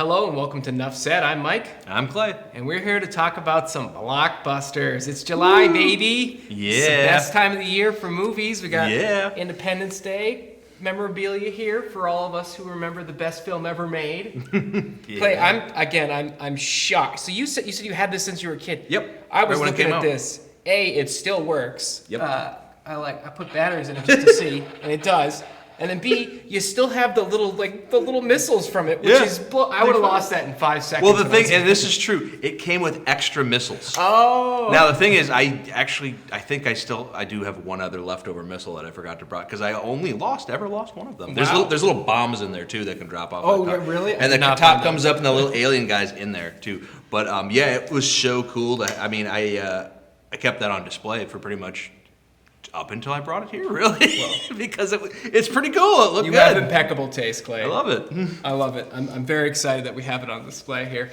Hello and welcome to NUFS. I'm Mike. I'm Clay. And we're here to talk about some blockbusters. It's July, baby. Yeah. It's the best time of the year for movies. We got Independence Day memorabilia here for all of us who remember the best film ever made. Clay, I'm shocked. So you said you had this since you were a kid. Yep. I was looking at this. It still works. Yep. I put batteries in it just to see, and it does. And then B, you still have the little missiles from it, which is I would have lost that in 5 seconds. Well, the thing, and this is true, it came with extra missiles. Oh. Now the thing is, I think I do have one other leftover missile that I forgot to bring because I only ever lost one of them. Wow. There's little bombs in there too that can drop off. Oh, really? And the top comes up, and the little alien guy's in there too. But it was so cool. I kept that on display for pretty much up until I brought it here, really, because it's pretty cool. It looked good. You have impeccable taste, Clay. I love it. I love it. I'm very excited that we have it on display here.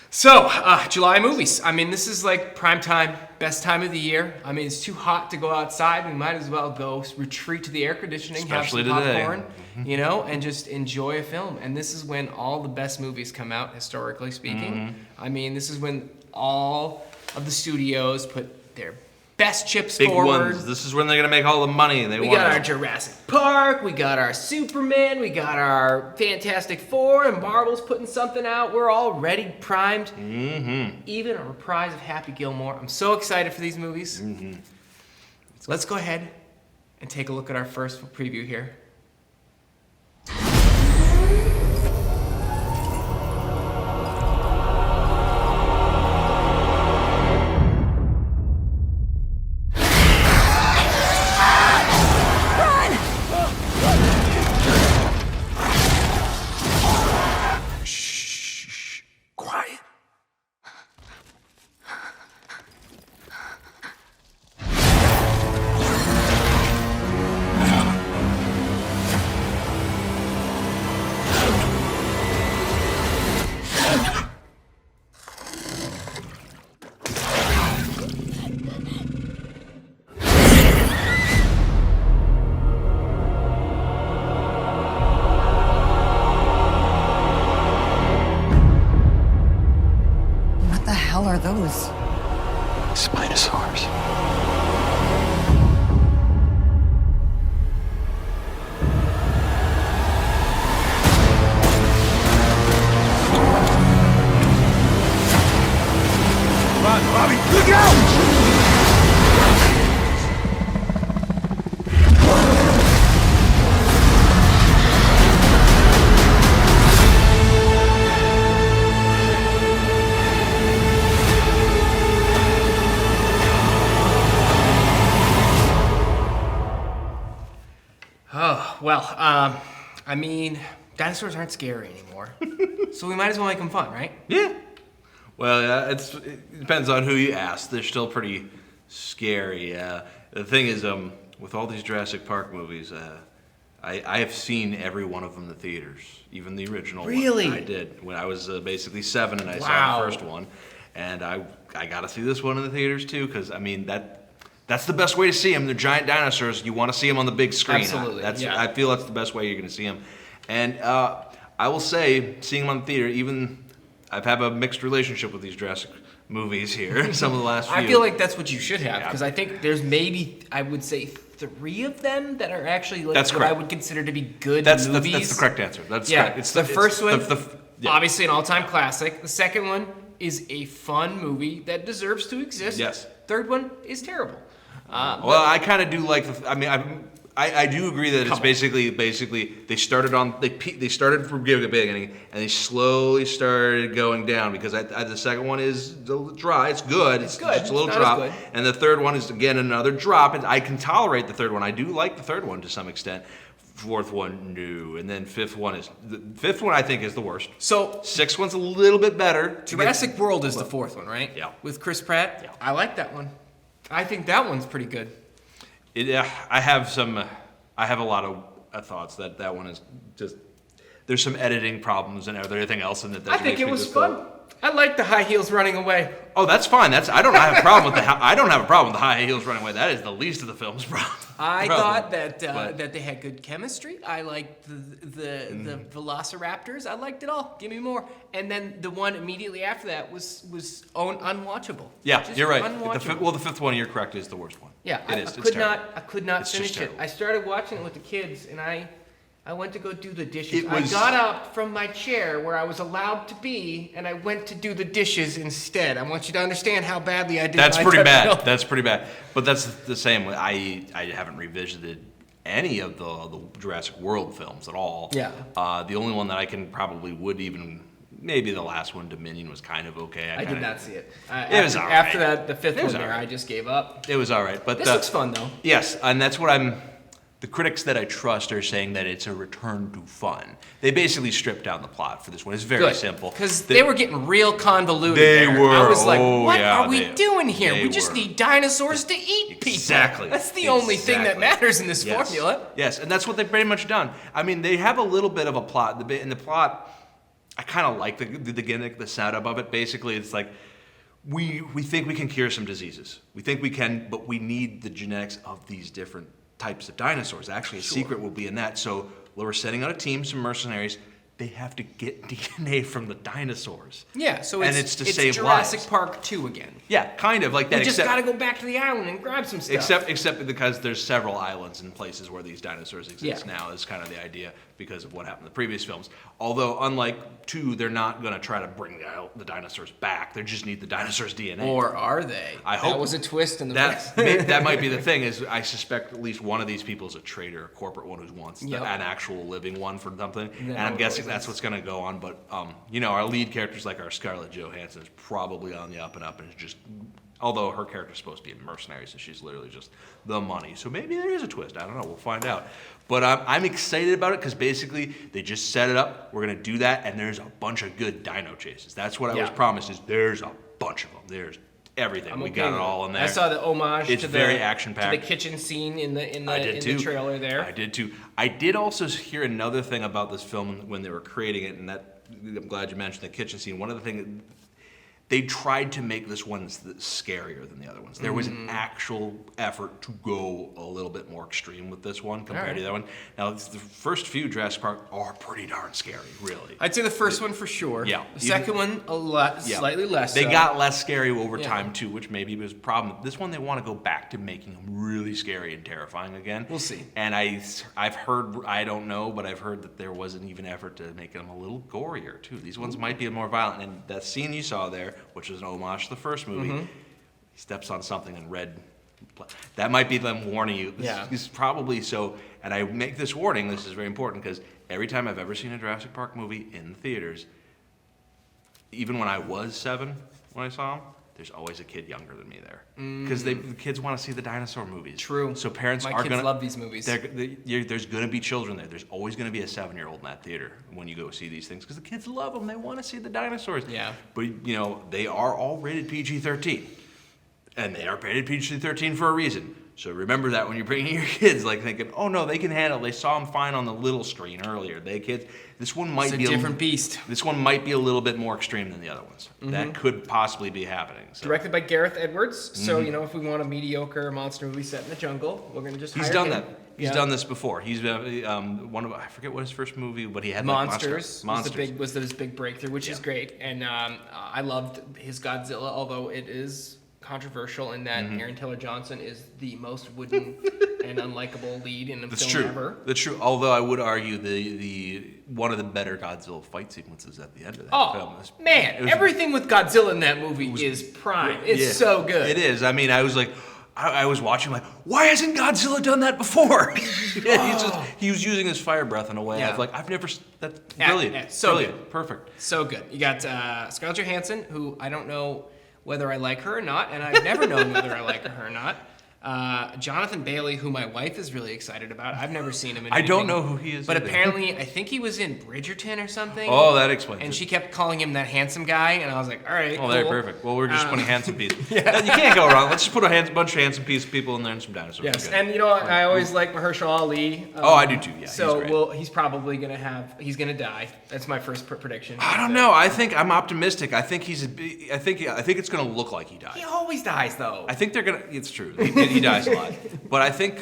So, July movies. This is like prime time, best time of the year. It's too hot to go outside. We might as well go retreat to the air conditioning, especially have some today. popcorn, and just enjoy a film. And this is when all the best movies come out, historically speaking. This is when all of the studios put their best chips big forward. Ones. This is when they're gonna make all the money We got our Jurassic Park, we got our Superman, we got our Fantastic Four, and Marvel's putting something out. We're all ready, primed. Even a reprise of Happy Gilmore. I'm so excited for these movies. Let's go ahead and take a look at our first preview here. What the hell are those? Spinosaurs. Come on, Bobby, look out! Dinosaurs aren't scary anymore. So we might as well make them fun, right? Yeah. Well, it depends on who you ask. They're still pretty scary. The thing is, with all these Jurassic Park movies, I have seen every one of them in the theaters, even the original Really? one. I did. When I was basically 7 and I saw the first one. And I got to see this one in the theaters too, because, that's the best way to see them. They're giant dinosaurs. You want to see them on the big screen. Absolutely. I feel that's the best way you're going to see them. And I will say, seeing them on the theater, I've had a mixed relationship with these Jurassic movies here, some of the last few. I feel like that's what you should have, because I think there's maybe, I would say, 3 of them that are actually what I would consider to be good movies. That's the correct answer. That's correct. It's the first one, obviously an all-time classic. The second one is a fun movie that deserves to exist. Yes. Third one is terrible. I kind of do like I do agree that it's basically they started from the beginning and they slowly started going down because the second one is a little dry. It's good. It's just a little drop, and the third one is again another drop. And I can tolerate the third one. I do like the third one to some extent. Fourth one, no, and then fifth one I think is the worst. So sixth one's a little bit better. Jurassic World is the fourth one, right? Yeah. With Chris Pratt. Yeah. I like that one. I think that one's pretty good. I have a lot of thoughts that one is just. There's some editing problems and everything else in it. I think it was fun. I like the high heels running away. Oh, that's fine. I don't have a problem with I don't have a problem with the high heels running away. That is the least of the film's problem. I thought that they had good chemistry. I liked the Velociraptors. I liked it all. Give me more. And then the one immediately after that was unwatchable. Yeah, Just you're right. unwatchable. The fifth one, you're correct, is the worst one. Yeah, it is. It's terrible. I could not It's just finish it. terrible. I started watching it with the kids, and I went to go do the dishes. It I was- got up from my chair where I was allowed to be, and I went to do the dishes instead. I want you to understand how badly I did. That's my pretty cut bad. film. That's pretty bad. But that's the same. I haven't revisited any of the Jurassic World films at all. Yeah. The only one that I would even maybe the last one, Dominion, was kind of okay. I did not see it. It was all right. After that, the fifth It was one there, all right. I just gave up. It was all right. But This looks fun though. Yes, and that's what the critics that I trust are saying that it's a return to fun. They basically stripped down the plot for this one. It's very simple. Because they were getting real convoluted. They there. were. I was like, Oh, what yeah, are we doing here? they We just were. need dinosaurs to eat people. Exactly. That's the only thing that Exactly. matters in this Yes. formula. Yes, and that's what they've pretty much done. I mean, they have a little bit of a plot. In the plot, I kind of like the gimmick, the setup of it. Basically, it's like we think we can cure some diseases. We think we can, but we need the genetics of these different types of dinosaurs. Actually, a secret will be in that. So we're setting out a team, some mercenaries. They have to get DNA from the dinosaurs. Yeah, so And it's to save Jurassic lives. Park 2 again. Yeah, kind of like that. We just except- gotta go back to the island and grab some stuff. Except because there's several islands and places where these dinosaurs exist Yeah. now is kind of the idea because of what happened in the previous films. Although, unlike 2, they're not going to try to bring the dinosaurs back. They just need the dinosaurs' DNA. Or are they? I hope that was a twist in the that might be the thing. Is I suspect at least one of these people is a traitor, a corporate one who wants Yep. an actual living one for something. And that I'm always guessing is. that's what's going to go on. But our lead characters like our Scarlett Johansson is probably on the up and up, and is just. Although her character's supposed to be a mercenary, so she's literally just the money. So maybe there is a twist. I don't know. We'll find out. But I'm excited about it because basically they just set it up. We're going to do that, and there's a bunch of good dino chases. That's what I was promised is there's a bunch of them. There's everything. We got it all in there. I saw the homage It's to very the action-packed. kitchen scene in the I did too. trailer there. I did too. I did also hear another thing about this film when they were creating it, and that I'm glad you mentioned the kitchen scene. One of the things they tried to make this one scarier than the other ones. There was an actual effort to go a little bit more extreme with this one compared to the other one. Now, the first few Jurassic Park are pretty darn scary, really. I'd say the first one for sure. Yeah. The second one slightly less. They so. got less scary over Yeah. time too, which maybe was a problem. This one they want to go back to making them really scary and terrifying again. We'll see. And I've heard, I don't know, but I've heard that there was an even effort to make them a little gorier too. These ones might be more violent. And that scene you saw there, which was an homage to the first movie, he steps on something in red. That might be them warning you. This is probably so. And I make this warning. This is very important because every time I've ever seen a Jurassic Park movie in the theaters, even when I was 7 when I saw them, there's always a kid younger than me there because the kids want to see the dinosaur movies. True. So parents My are kids gonna love these movies. There's going to be children there. There's always going to be a 7-year-old in that theater when you go see these things because the kids love them. They want to see the dinosaurs. Yeah. But they are all rated PG-13, and they are rated PG-13 for a reason. So remember that when you're bringing your kids, like thinking, oh no, they can handle it. They saw them fine on the little screen earlier. This one might It's a be different beast. This one might be a little bit more extreme than the other ones. That could possibly be happening. So. Directed by Gareth Edwards. So, if we want a mediocre monster movie set in the jungle, we're going to just He's hire done him. that. He's done this before. He's one of I forget what his first movie, but he had like, Monsters Monsters. was his big breakthrough, which is great. And I loved his Godzilla, although it is controversial in that Aaron Taylor Johnson is the most wooden and unlikable lead in a That's film true. ever. That's true. Although I would argue the one of the better Godzilla fight sequences at the end of that film. Man, everything with Godzilla in that movie is prime. It's so good. It is. I mean, I was like, I was watching like, why hasn't Godzilla done that before? He was using his fire breath in a way. Yeah. I was like, that's brilliant. So brilliant. good. Perfect. So good. You got Scarlett Johansson, who I don't know whether I like her or not, and I've never known whether I like her or not. Jonathan Bailey, who my wife is really excited about. I've never seen him in I anything, don't know who he is but either. apparently I think he was in Bridgerton or something. Oh, that explains And it. she kept calling him that handsome guy, and I was like, all right, Oh, they're cool. perfect. Well, we're just putting handsome pieces. Yeah. You can't go wrong. Let's just put a bunch of handsome people in there and some dinosaurs. Yes, Okay. and you know what? I always like Mahershala Ali. Oh, I do too. Yeah. So he's great. he's probably he's gonna die. That's my first prediction. I don't know. I think I'm optimistic. I think I think it's gonna look like he dies. He always dies though. I think they're gonna. It's true. He dies a lot. But I think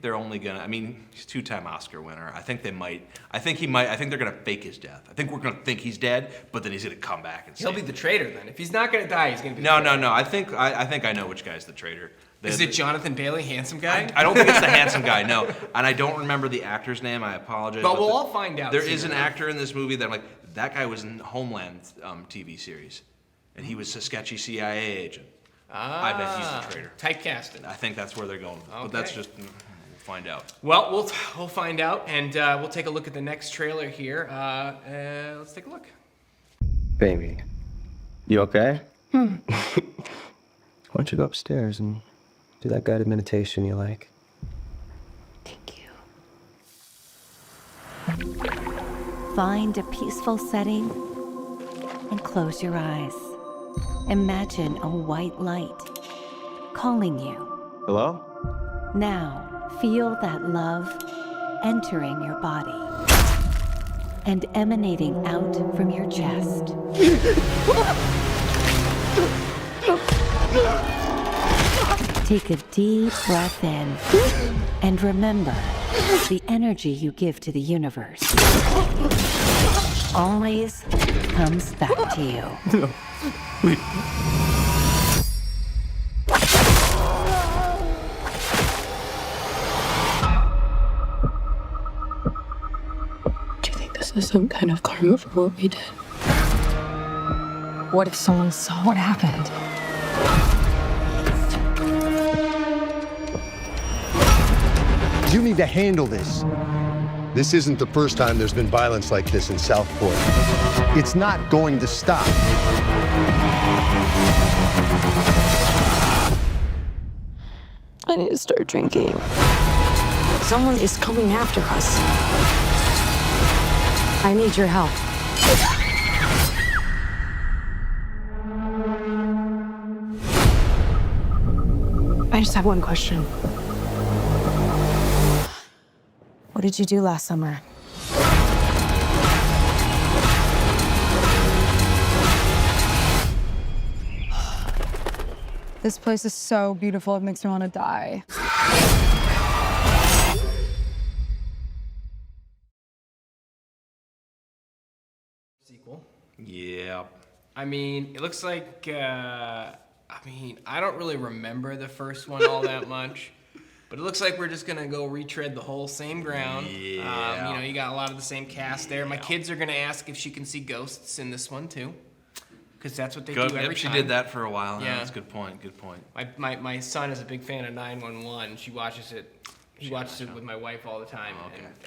they're only gonna. I mean, he's a 2-time Oscar winner. I think they might. I think they're gonna fake his death. I think we're gonna think he's dead, but then he's gonna come back and He'll be the traitor then. If he's not gonna die, he's gonna be. No. I think I know which guy's the traitor. Is it Jonathan Bailey, handsome guy? I don't think it's the handsome guy, no. And I don't remember the actor's name. I apologize. But we'll all find out. There soon is an enough. actor in this movie that I'm like, that guy was in Homeland TV series, and he was a sketchy CIA agent. I bet he's the traitor. Typecasted. I think that's where they're going. Okay. But that's just we'll find out. Well, we'll find out, and we'll take a look at the next trailer here. Let's take a look. Baby, you okay? Why don't you go upstairs and do that guided meditation you like? Thank you. Find a peaceful setting and close your eyes. Imagine a white light calling you. Hello? Now, feel that love entering your body and emanating out from your chest. Take a deep breath in and remember the energy you give to the universe always comes back to you. Do you think this is some kind of karma for what we did? What if someone saw what happened? You need to handle this. This isn't the first time there's been violence like this in Southport. It's not going to stop. I need to start drinking. Someone is coming after us. I need your help. I just have one question. What did you do last summer? This place is so beautiful, it makes me want to die. Sequel. Yeah. I mean, it looks like, I don't really remember the first one all that much, but it looks like we're just gonna go retread the whole same ground. Yeah. You got a lot of the same cast there. My kids are gonna ask if she can see ghosts in this one too, because that's what they do every She time. did that for a while. Yeah. That's a good point. Good point. My son is a big fan of 911. She watches it. He watches it with my wife all the time,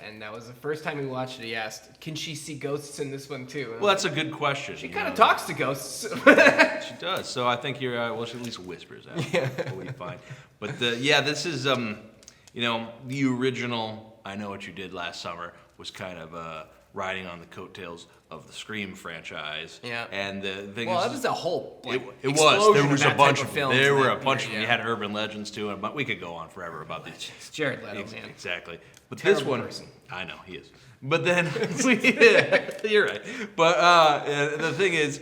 and that was the first time he watched it. He asked, "Can she see ghosts in this one too?" And Well, that's a good question. she kind of talks to ghosts. She does. So I think you're. Well, she at least whispers out. Yeah. We'll be fine. But this is the original. I Know What You Did Last Summer was kind of riding on the coattails of the Scream franchise. Yeah. And the thing Well, is, that was a whole it was. explosion There of was a that bunch type of films There in were that a bunch of period, them. You yeah. had urban legends too, but we could go on forever about these. It's Jared Leto, man. Exactly. But Terrible this one, person. I know he is. But then you're right. But the thing is,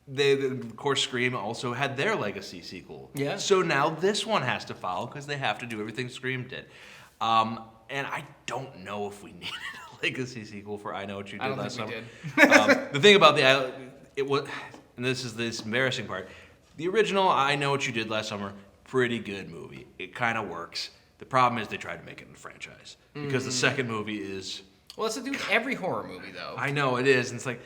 they of course Scream also had their legacy sequel. Yeah. So now this one has to follow because they have to do everything Scream did. And I don't know if we needed a legacy sequel for I Know What You Did Last Summer. The thing about it was, and this is this embarrassing part, the original I Know What You Did Last Summer, pretty good movie. It kind of works. The problem is they tried to make it a franchise because the second movie is. Well, it's to do with every horror movie, though. I know it is, and it's like,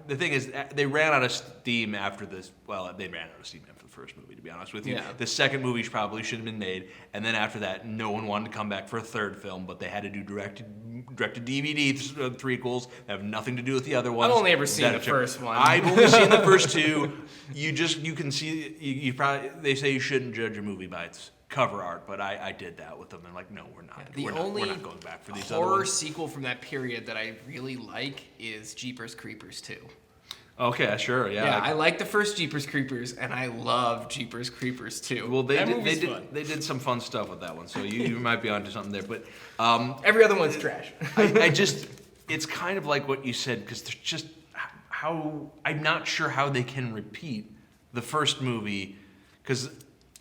the thing is, they ran out of steam after this. Well, they ran out of steam after the first movie, to be honest with you. Yeah. The second movie probably should have been made, and then after that, no one wanted to come back for a third film, but they had to do direct-to-DVD threequels that have nothing to do with the other ones. I've only ever seen the first one. I've only seen the first two. You can see, you probably, they say you shouldn't judge a movie by its cover art, but I did that with them, and like, no, we're not. We're not going back for these other horror ones. sequel from that period that I really like is Jeepers Creepers 2. Okay, sure, yeah. Yeah, I like the first Jeepers Creepers, and I love Jeepers Creepers 2. Well, that movie's fun. they did some fun stuff with that one, so you might be onto something there. But every other one's trash. I just, it's kind of like what you said, because there's just I'm not sure how they can repeat the first movie, because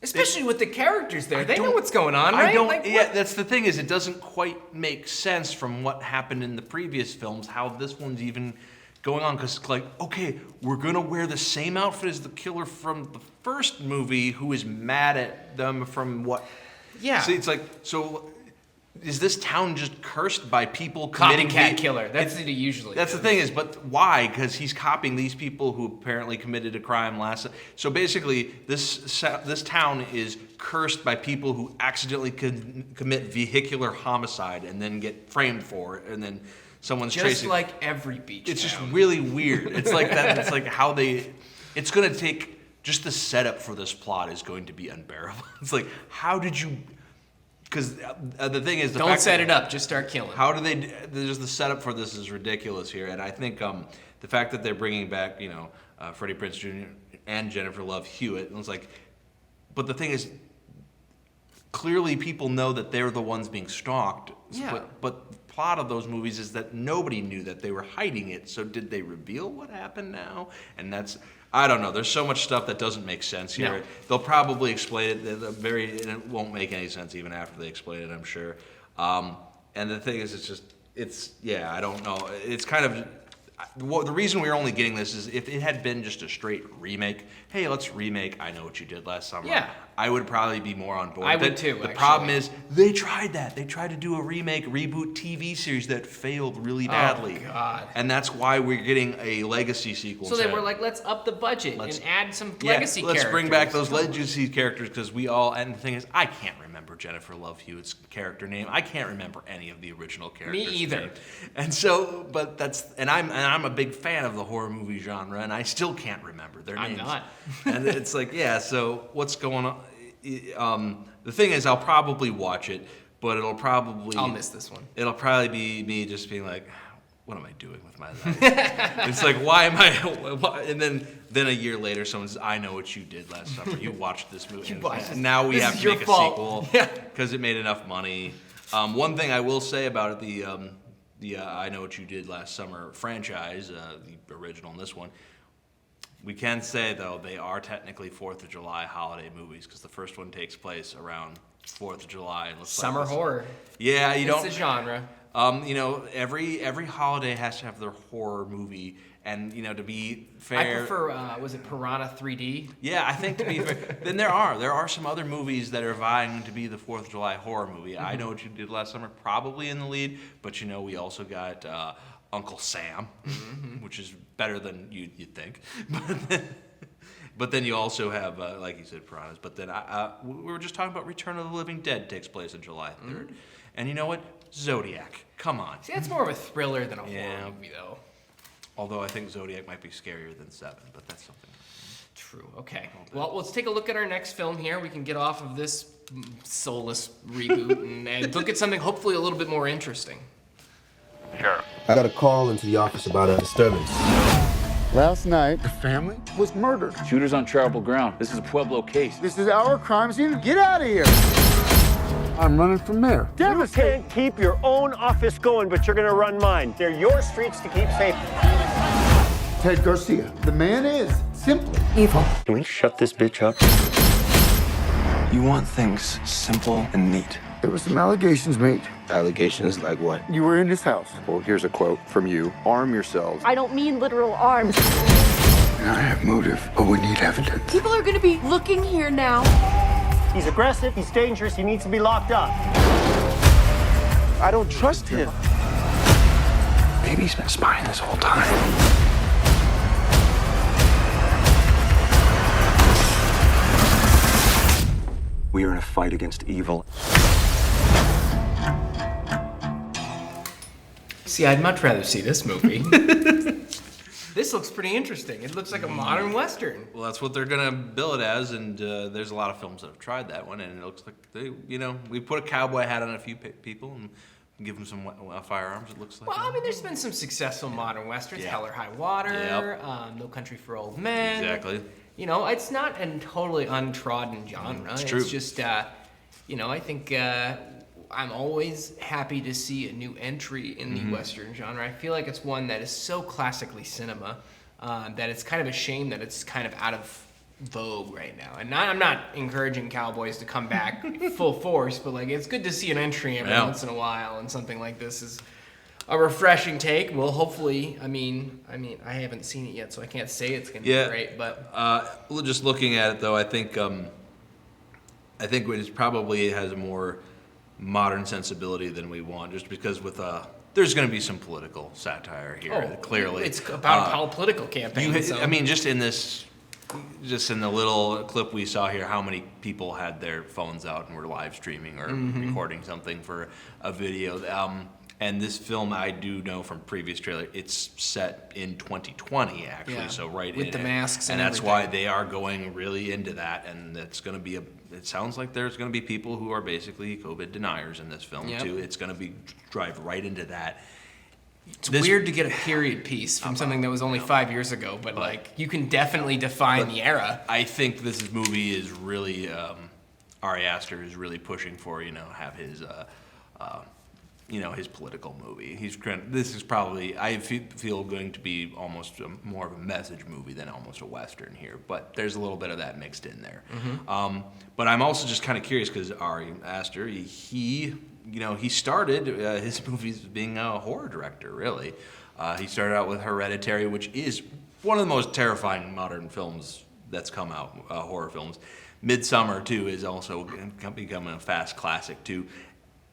especially with the characters there, they know what's going on, right? Yeah, that's the thing, is it doesn't quite make sense from what happened in the previous films how this one's even going on, because like, okay, we're gonna wear the same outfit as the killer from the first movie, who is mad at them from what? Yeah. See, it's like, so is this town just cursed by people committing Copycat killer. That's what he usually. That's the thing is, but why? Because he's copying these people who apparently committed a crime last. So basically, this town is cursed by people who accidentally commit vehicular homicide and then get framed for it, and then someone's just chasing. like every beach. It's town. just really weird. It's like that. It's like how they. It's gonna take, just the setup for this plot is going to be unbearable. It's like, how did you? Because the thing is, don't set it up. Just start killing. How do they? Just the setup for this is ridiculous here, and I think the fact that they're bringing back, Freddie Prinze Jr. and Jennifer Love Hewitt, and it's like, but the thing is, clearly people know that they're the ones being stalked. Yeah. But the plot of those movies is that nobody knew that they were hiding it. So did they reveal what happened now? And that's. I don't know. There's so much stuff that doesn't make sense here. No. They'll probably explain it. And it won't make any sense even after they explain it, I'm sure. And the thing is, I don't know. It's kind of, the reason we're only getting this is if it had been just a straight remake. Hey, let's remake I Know What You Did Last Summer. Yeah. I would probably be more on board. I would too, The problem is, they tried that. They tried to do a remake, reboot TV series that failed really badly. Oh, God. And that's why we're getting a legacy sequel. So they were like, let's up the budget and add some legacy characters. Let's bring back those legacy characters, because and the thing is, I can't remember Jennifer Love Hewitt's character name. I can't remember any of the original characters. Me either. Name. And so, but I'm a big fan of the horror movie genre, and I still can't remember their names. I'm not. And it's like, yeah, so what's going on? The thing is, I'll probably watch it, but I'll miss this one. It'll probably be me just being like, what am I doing with my life? It's like, why am I? And then a year later, someone says, I Know What You Did Last Summer. You watched this movie. And now we have to make a sequel because it made enough money. One thing I will say about it, the I Know What You Did Last Summer franchise, the original and this one, we can say, though, they are technically 4th of July holiday movies, because the first one takes place around 4th of July. And Summer horror. Yeah, It's a genre. Every holiday has to have their horror movie, and to be fair, I prefer. Was it Piranha 3D? Yeah, I think to be fair, then there are some other movies that are vying to be the 4th of July horror movie. I Know What You Did Last Summer, probably in the lead, but we also got Uncle Sam, which is better than you'd think. But then you also have, like you said, Piranhas. But then we were just talking about Return of the Living Dead takes place on July 3rd. And you know what? Zodiac. Come on. See, that's more of a thriller than a horror movie, though. Although I think Zodiac might be scarier than Seven, but that's something. True. Okay. Well, let's take a look at our next film here. We can get off of this soulless reboot and look at something hopefully a little bit more interesting. Sure. I got a call into the office about a disturbance. Last night, the family was murdered. Shooters on travelable ground. This is a Pueblo case. This is our crime scene. Get out of here. I'm running for mayor. You can't keep your own office going, but you're gonna run mine. They're your streets to keep safe. Ted Garcia. The man is simply Evil. Can we shut this bitch up? You want things simple and neat. There were some allegations made. Allegations like what? You were in his house. Well, here's a quote from you. Arm yourselves. I don't mean literal arms. And I have motive, but we need evidence. People are gonna be looking here now. He's aggressive, he's dangerous, he needs to be locked up. I don't trust him. Maybe he's been spying this whole time. We are in a fight against evil. See, I'd much rather see this movie. This looks pretty interesting. It looks like a modern Western. Well, that's what they're gonna bill it as, and there's a lot of films that have tried that one, and it looks like we put a cowboy hat on a few people and give them some firearms. It looks like. Well, I mean, there's been some successful modern Westerns. Yeah. Hell or High Water, No Country for Old Men. Exactly. It's not a totally untrodden genre. It's true. It's just, I think I'm always happy to see a new entry in the Western genre. I feel like it's one that is so classically cinema that it's kind of a shame that it's kind of out of vogue right now. And I'm not encouraging cowboys to come back full force, but it's good to see an entry every once in a while, and something like this is a refreshing take. Well, hopefully, I mean, I haven't seen it yet, so I can't say it's going to be great. But just looking at it though, I think it probably has a more modern sensibility than we want, just because there's going to be some political satire here. Clearly, it's about a political campaign. Just in the little clip we saw here, how many people had their phones out and were live streaming or recording something for a video. And this film, I do know from previous trailer, it's set in 2020 actually, with the masks and that's everything. why they are going really into that, and it's going to be it sounds like there's going to be people who are basically COVID deniers in this film too. It's going to drive right into that. It's weird to get a period piece from something that was only 5 years ago, but you can definitely define the era. I think this movie is really Ari Aster is really pushing for have his his political movie. This is probably, I feel, going to be almost more of a message movie than almost a Western here, but there's a little bit of that mixed in there. But I'm also just kind of curious because Ari Aster, he started his movies being a horror director, really. He started out with Hereditary, which is one of the most terrifying modern films that's come out, horror films. Midsummer, too, is also becoming a fast classic, too.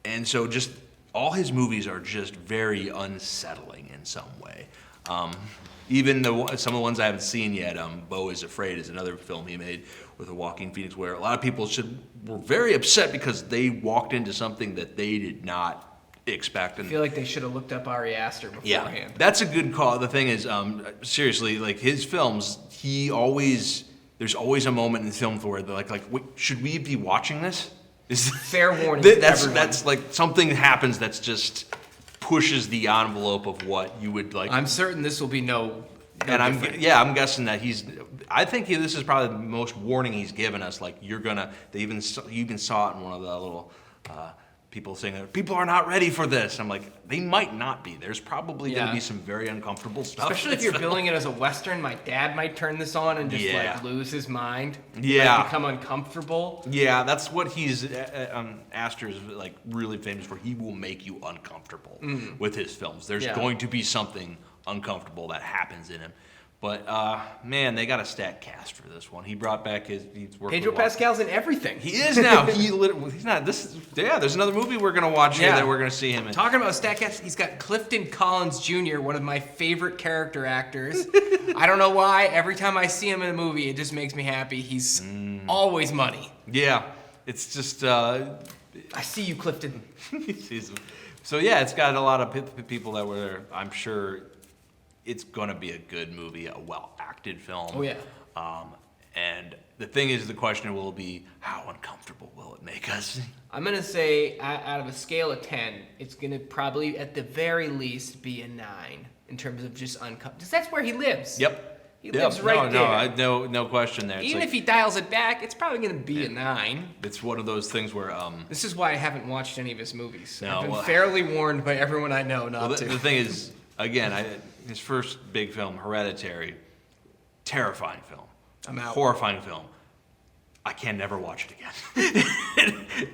And so just all his movies are just very unsettling in some way. Even some of the ones I haven't seen yet, Beau is Afraid is another film he made with a Joaquin Phoenix, where a lot of people were very upset because they walked into something that they did not expect. I feel like they should have looked up Ari Aster beforehand. Yeah, that's a good call. The thing is, seriously, his films, there's always a moment in the film where they're like, wait, should we be watching this? Fair warning to everyone. That's something happens that's just pushes the envelope of what you would like. I'm certain this will be no and different. I'm guessing that I think this is probably the most warning he's given us. You even saw it in one of the little people saying people are not ready for this. I'm like, they might not be. There's probably going to be some very uncomfortable stuff. Especially if you're billing it as a Western. My dad might turn this on and just lose his mind. Yeah. Become uncomfortable. Yeah, that's what Aster is really famous for. He will make you uncomfortable with his films. There's going to be something uncomfortable that happens in him. But man, they got a stacked cast for this one. He brought back Pedro Pascal's in everything. He is now. He's not. There's another movie we're gonna watch here that we're gonna see him in. Talking about stacked cast, he's got Clifton Collins Jr., one of my favorite character actors. I don't know why. Every time I see him in a movie, it just makes me happy. He's always money. Yeah, it's just. I see you, Clifton. So yeah, it's got a lot of people that were. I'm sure. It's going to be a good movie, a well-acted film. Oh, yeah. And the thing is, the question will be, how uncomfortable will it make us? I'm going to say, out of a scale of 10, it's going to probably, at the very least, be a 9 in terms of just uncomfortable. Because that's where he lives. Yep. He lives right there. No question there. Even if he dials it back, it's probably going to be a 9. It's one of those things where... This is why I haven't watched any of his movies. No, I've been fairly warned by everyone I know not to. The thing is, again, his first big film, Hereditary, terrifying film. I'm out. Horrifying film. I can never watch it again.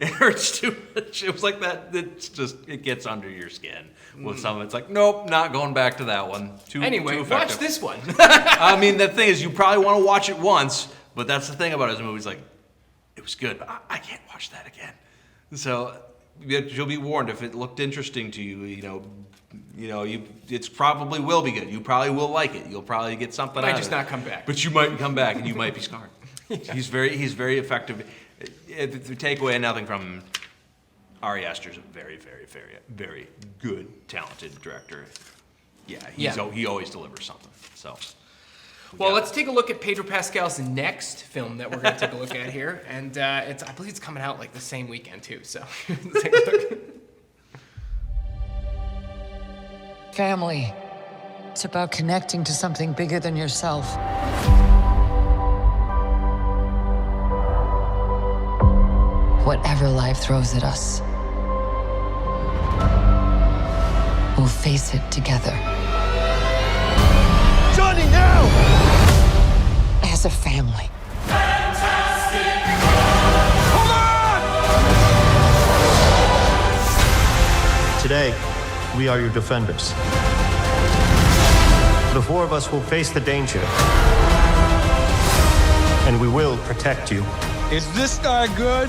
It hurts too much. It was like that. It gets under your skin with some. It's like, nope, not going back to that one. Too watch this one. I mean, the thing is, you probably want to watch it once, but that's the thing about his movies. It was good, but I can't watch that again. So you'll be warned if it looked interesting to you. it's probably will be good. You probably will like it. You'll probably get something out of it. Might just not come back. But you might come back and you might be scarred. Yeah. He's very effective. If you take away nothing from him, Ari Aster's a very, very, very, very good, talented director. Yeah, he always delivers something. So, well, let's take a look at Pedro Pascal's next film that we're going to take a look at here, and I believe it's coming out like the same weekend too. So, let's take a look. Family. It's about connecting to something bigger than yourself. Whatever life throws at us, we'll face it together. Johnny, now! As a family. Today, we are your defenders. The four of us will face the danger, and we will protect you. Is this guy good?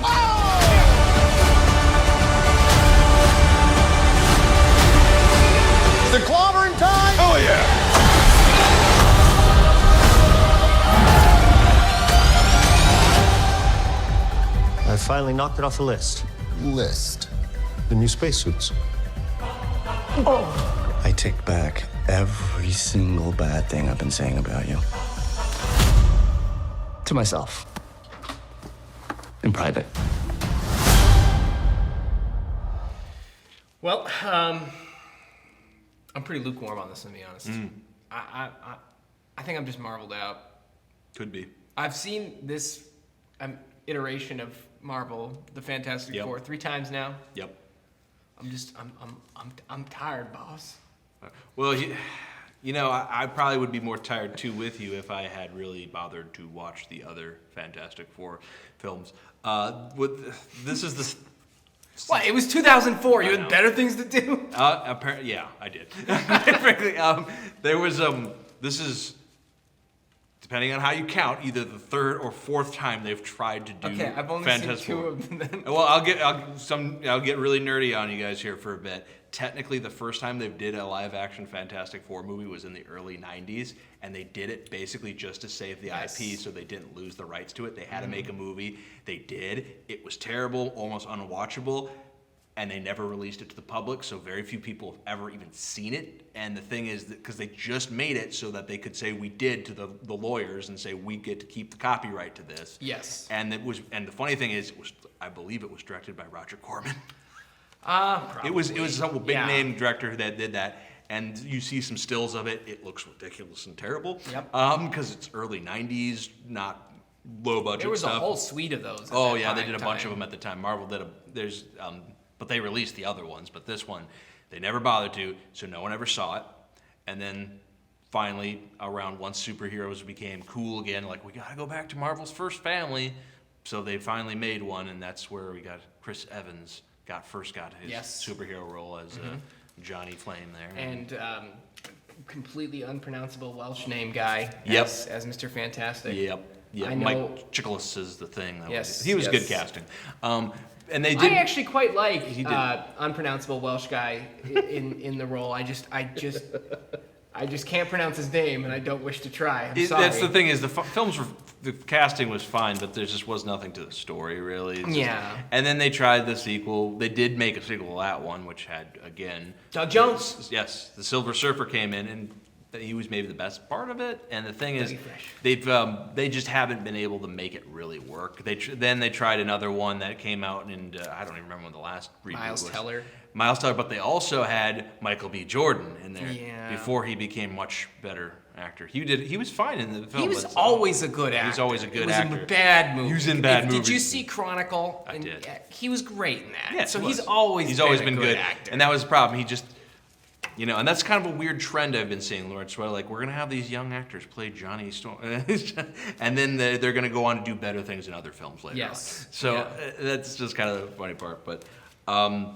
Is it clobbering time? Oh, yeah. I finally knocked it off the list. List. The new spacesuits. I take back every single bad thing I've been saying about you. To myself. In private. Well, I'm pretty lukewarm on this, to be honest. I think I'm just marveled out. Could be. I've seen this iteration of Marvel, the Fantastic Four, 3 times now. Yep. I'm tired, boss. Well, I probably would be more tired too with you if I had really bothered to watch the other Fantastic Four films. This is the. What? It was 2004. You had better things to do. Apparently, yeah, I did. Frankly, there was This is. Depending on how you count, either the 3rd or 4th time they've tried to do Okay, I've only Fantastic seen 2 Four. of them. Then. Well, I'll get really nerdy on you guys here for a bit. Technically, the first time they did a live-action Fantastic Four movie was in the early '90s, and they did it basically just to save the IP, so they didn't lose the rights to it. They had to make a movie. They did. It was terrible, almost unwatchable. And they never released it to the public, so very few people have ever even seen it. And the thing is that because they just made it so that they could say we did to the lawyers and say we get to keep the copyright to this. Yes. And the funny thing is, I believe it was directed by Roger Corman. Probably. It was some big name director that did that. And you see some stills of it. It looks ridiculous and terrible. Yep. Because it's early '90s, not low budget stuff. There was a whole suite of those. Oh yeah, they did a bunch of them at the time. Marvel did but they released the other ones. But this one, they never bothered to, so no one ever saw it. And then finally, around once superheroes became cool again, like we gotta go back to Marvel's first family. So they finally made one, and that's where we got Chris Evans first got his superhero role as Johnny Flame there. And completely unpronounceable Welsh name guy as Mr. Fantastic. Yep. I know. Mike Chiklis is the thing. He was good casting. And they I actually quite like unpronounceable Welsh guy in the role. I just can't pronounce his name, and I don't wish to try. I'm sorry. That's the thing is the casting was fine, but there just was nothing to the story really. And then they tried the sequel. They did make a sequel to that one, which had again Doug Jones. Yes, the Silver Surfer came in, and he was maybe the best part of it. And the thing is, they just haven't been able to make it really work. Then they tried another one that came out, and I don't even remember when the last reboot was. Miles Teller, but they also had Michael B. Jordan in there before he became much better actor. He was fine in the film. He was always a good actor. He was always a good actor. He was in bad movies. He was in bad movies. Did you see Chronicle? I did. He was great in that. Yeah, so he's always been a good actor. And that was the problem. He just. And that's kind of a weird trend I've been seeing, Lawrence. Where we're gonna have these young actors play Johnny Storm, and then they're gonna go on to do better things in other films later on. So that's just kind of the funny part. But I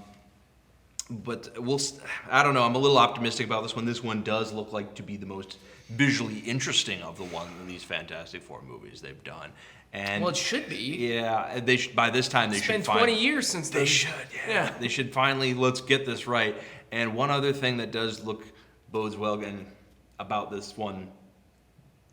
don't know. I'm a little optimistic about this one. This one does look like to be the most visually interesting of these Fantastic Four movies they've done. And it should be. Yeah, by this time they should. It's been 20 years since they should. Yeah, they should finally let's get this right. And one other thing that does bodes well again about this one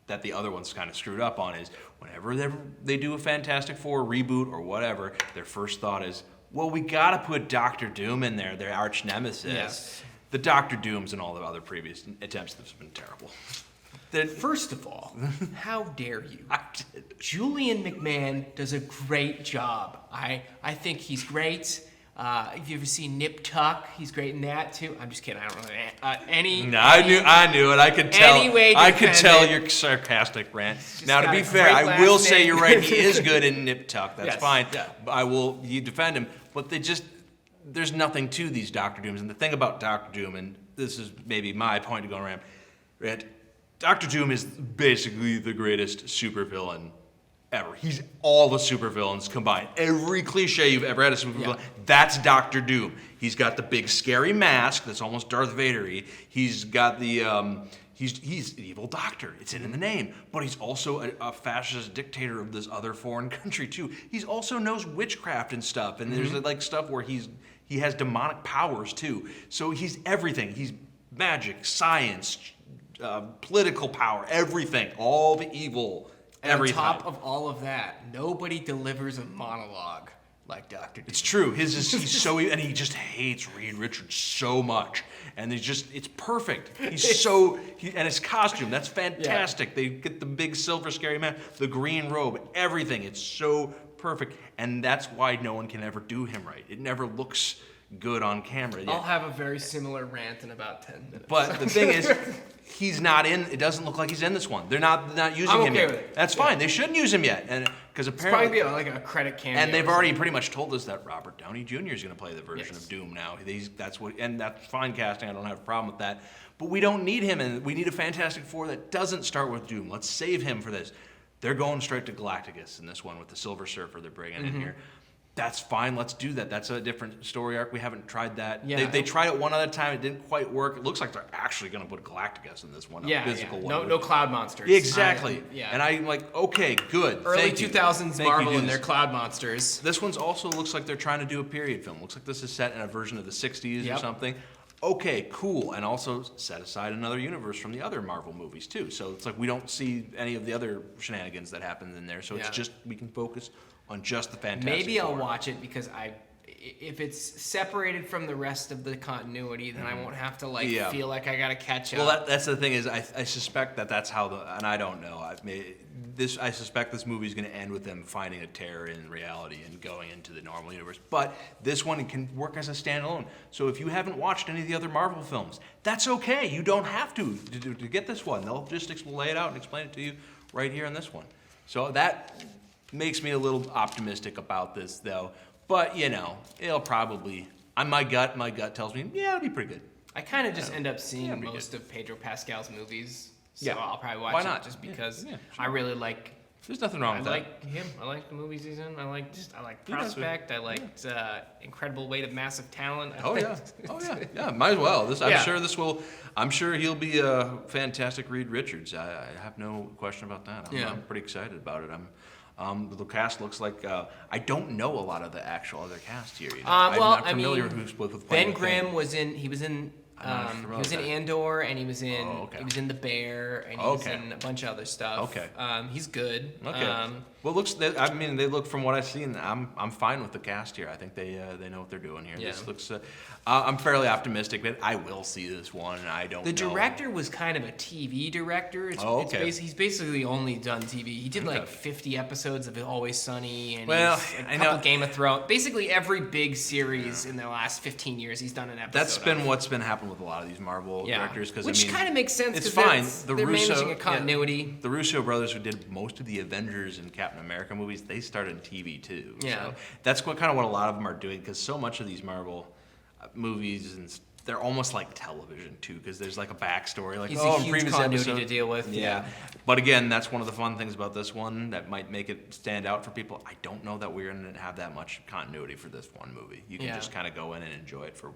that the other one's kind of screwed up on is whenever they do a Fantastic Four reboot or whatever, their first thought is, well, we got to put Doctor Doom in there, their arch nemesis. Yes. The Doctor Dooms and all the other previous attempts have been terrible. First of all, how dare you? Julian McMahon does a great job. I think he's great. Have you ever seen Nip Tuck? He's great in that too. I'm just kidding. I don't really I knew it. I could tell. Anyway, I could tell your sarcastic rant. Now, to be fair, I will say you're right. He is good in Nip Tuck. That's fine. Yeah. You defend him, but there's nothing to these Doctor Dooms. And the thing about Doctor Doom, and this is maybe my point to go around, right? Doctor Doom is basically the greatest supervillain ever. He's all the supervillains combined. Every cliche you've ever had a supervillain, that's Doctor Doom. He's got the big scary mask that's almost Darth Vader-y. He's got the he's an evil doctor. It's in the name. But he's also a fascist dictator of this other foreign country too. He also knows witchcraft and stuff. And there's like stuff where he has demonic powers too. So he's everything. He's magic, science, political power, everything, all the evil. And on top of all of that, nobody delivers a monologue like Dr. Doom. It's true. He's so, and he just hates Reed Richards so much. And it's perfect. And his costume, that's fantastic. Yeah. They get the big silver scary man, the green robe, everything. It's so perfect. And that's why no one can ever do him right. It never looks good on camera. I'll have a very similar rant in about 10 minutes. But the thing is, he's not in. It doesn't look like he's in this one. They're not using him yet. With it. That's fine. They shouldn't use him yet, and because apparently it's probably like a credit cameo. And they've already pretty much told us that Robert Downey Jr. is going to play the version of Doom now. That's fine casting. I don't have a problem with that. But we don't need him, and we need a Fantastic Four that doesn't start with Doom. Let's save him for this. They're going straight to Galactus in this one with the Silver Surfer they're bringing in here. That's fine. Let's do that. That's a different story arc. We haven't tried that. Yeah. They tried it one other time. It didn't quite work. It looks like they're actually going to put Galactus in this one. Physical one. No cloud monsters. Exactly. And I'm like, okay, good. Early 2000s Marvel and their cloud monsters. This one also looks like they're trying to do a period film. Looks like this is set in a version of the 60s or something. Okay, cool. And also set aside another universe from the other Marvel movies too. So it's like we don't see any of the other shenanigans that happen in there. So it's just, we can focus on just the Fantastic Maybe Four. I'll watch it because if it's separated from the rest of the continuity, then I won't have to feel like I gotta catch up. Well, that's the thing is I suspect that's how and I don't know. I suspect this movie is going to end with them finding a tear in reality and going into the normal universe. But this one can work as a standalone. So if you haven't watched any of the other Marvel films, that's okay. You don't have to get this one. They'll just lay it out and explain it to you right here in this one. So that makes me a little optimistic about this, though. But, it'll probably... My gut tells me, it'll be pretty good. I kind of just end up seeing most of Pedro Pascal's movies. So I'll probably watch it just because I really like... There's nothing wrong with that. I like him. I like the movies he's in. I like Prospect. I liked Incredible Weight of Massive Talent. Yeah, might as well. I'm sure he'll be a fantastic Reed Richards. I have no question about that. I'm pretty excited about it. The cast looks like I don't know a lot of the actual other cast here. I'm not familiar with Ben Grimm was in. He was in. He was in Andor, and he was in The Bear, and he was in a bunch of other stuff. Okay. He's good. Okay. They look from what I've seen. I'm fine with the cast here. I think they know what they're doing here. Yeah. This looks. I'm fairly optimistic that I will see this one. I don't. The director was kind of a TV director. He's basically only done TV. He did 50 episodes of Always Sunny, and a couple Game of Thrones. Basically every big series in the last 15 years, he's done an episode. That's been what's been happening with a lot of these Marvel directors. Which kind of makes sense. It's fine. They're managing a continuity. The Russo brothers, who did most of the Avengers and Captain America movies, they started TV too. Yeah. So that's what a lot of them are doing, because so much of these Marvel movies and they're almost like television too, because there's like a backstory, like a huge continuity to deal with. Yeah. But again, that's one of the fun things about this one that might make it stand out for people. I don't know that we're going to have that much continuity for this one movie. You can just kind of go in and enjoy it for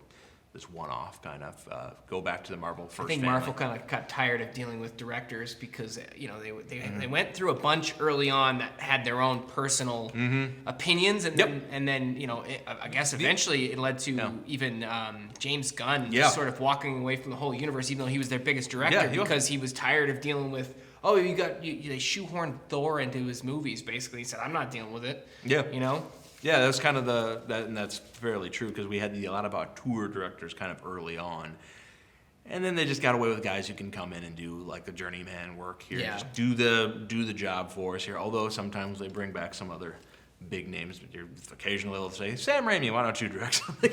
one-off kind of go back to the Marvel first. I think family. Marvel kind of got tired of dealing with directors because they went through a bunch early on that had their own personal opinions, and then I guess eventually it led to even James Gunn sort of walking away from the whole universe, even though he was their biggest director, because he was tired of dealing with they shoehorned Thor into his movies. Basically, he said, "I'm not dealing with it." Yeah, Yeah, that's kind of and that's fairly true because we had a lot of tour directors kind of early on, and then they just got away with guys who can come in and do like the journeyman work here, just do the job for us here. Although sometimes they bring back some other big names, but occasionally they'll say, "Sam Raimi, why don't you direct something?"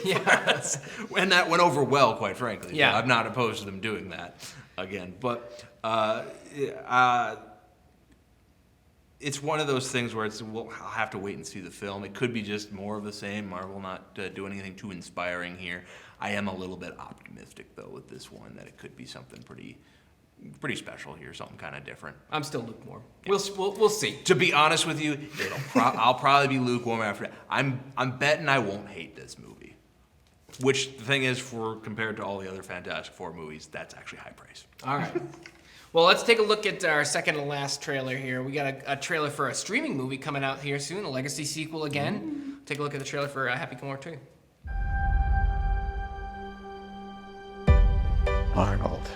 And that went over well, quite frankly. Yeah, I'm not opposed to them doing that again, but it's one of those things where I'll have to wait and see the film. It could be just more of the same. Marvel not doing anything too inspiring here. I am a little bit optimistic though with this one that it could be something pretty special here, something kind of different. I'm still lukewarm. Yeah. We'll see. To be honest with you, I'll probably be lukewarm after that. I'm betting I won't hate this movie. Which the thing is, compared to all the other Fantastic Four movies, that's actually high praise. All right. Well, let's take a look at our second to last trailer here. We got a trailer for a streaming movie coming out here soon, a Legacy sequel again. Take a look at the trailer for Happy Gilmore 2. Arnold.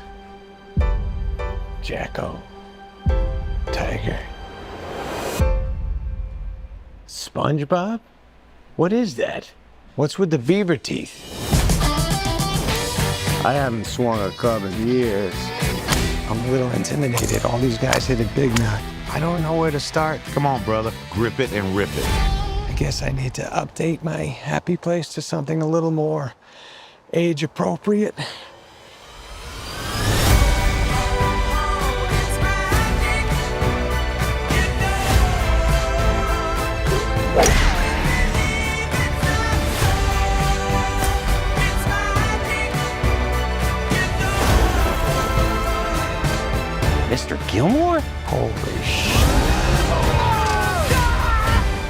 Jacko. Tiger. SpongeBob? What is that? What's with the beaver teeth? I haven't swung a club in years. I'm a little intimidated. All these guys hit it big now. I don't know where to start. Come on, brother. Grip it and rip it. I guess I need to update my happy place to something a little more age appropriate. Mr. Gilmore? Holy shit.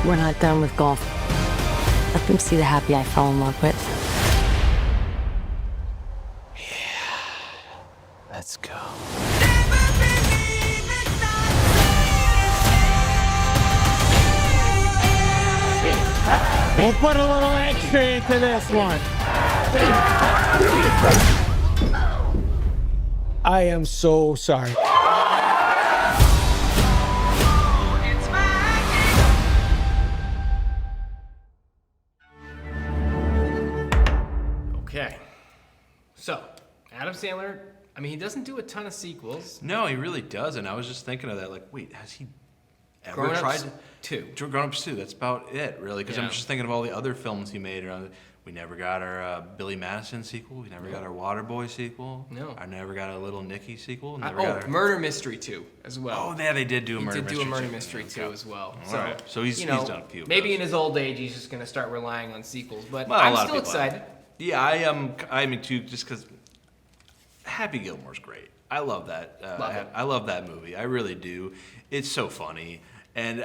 We're not done with golf. Let them see the happy I fell in love with. Yeah. Let's go. We'll put a little extra into this one. I am so sorry. Okay. So, Adam Sandler, I mean, he doesn't do a ton of sequels. No, he really doesn't. I was just thinking of that, like, wait, has he ever Grown-Ups tried 2. Grown-Ups 2, that's about it, really, because Yeah. I'm just thinking of all the other films he made. We never got our Billy Madison sequel. We never got our Waterboy sequel. No. I never got a Little Nicky sequel. Never got our... Murder Mystery 2 as well. Oh, yeah, they did do a Murder Mystery 2. He did do a Murder Mystery 2 as well. All right. So he's done a few of maybe those. in his old age, he's just going to start relying on sequels. But Well, I'm a lot of still people excited. Yeah, I am. I'm too, just because Happy Gilmore's great. I love that. I love that movie. I really do. It's so funny, and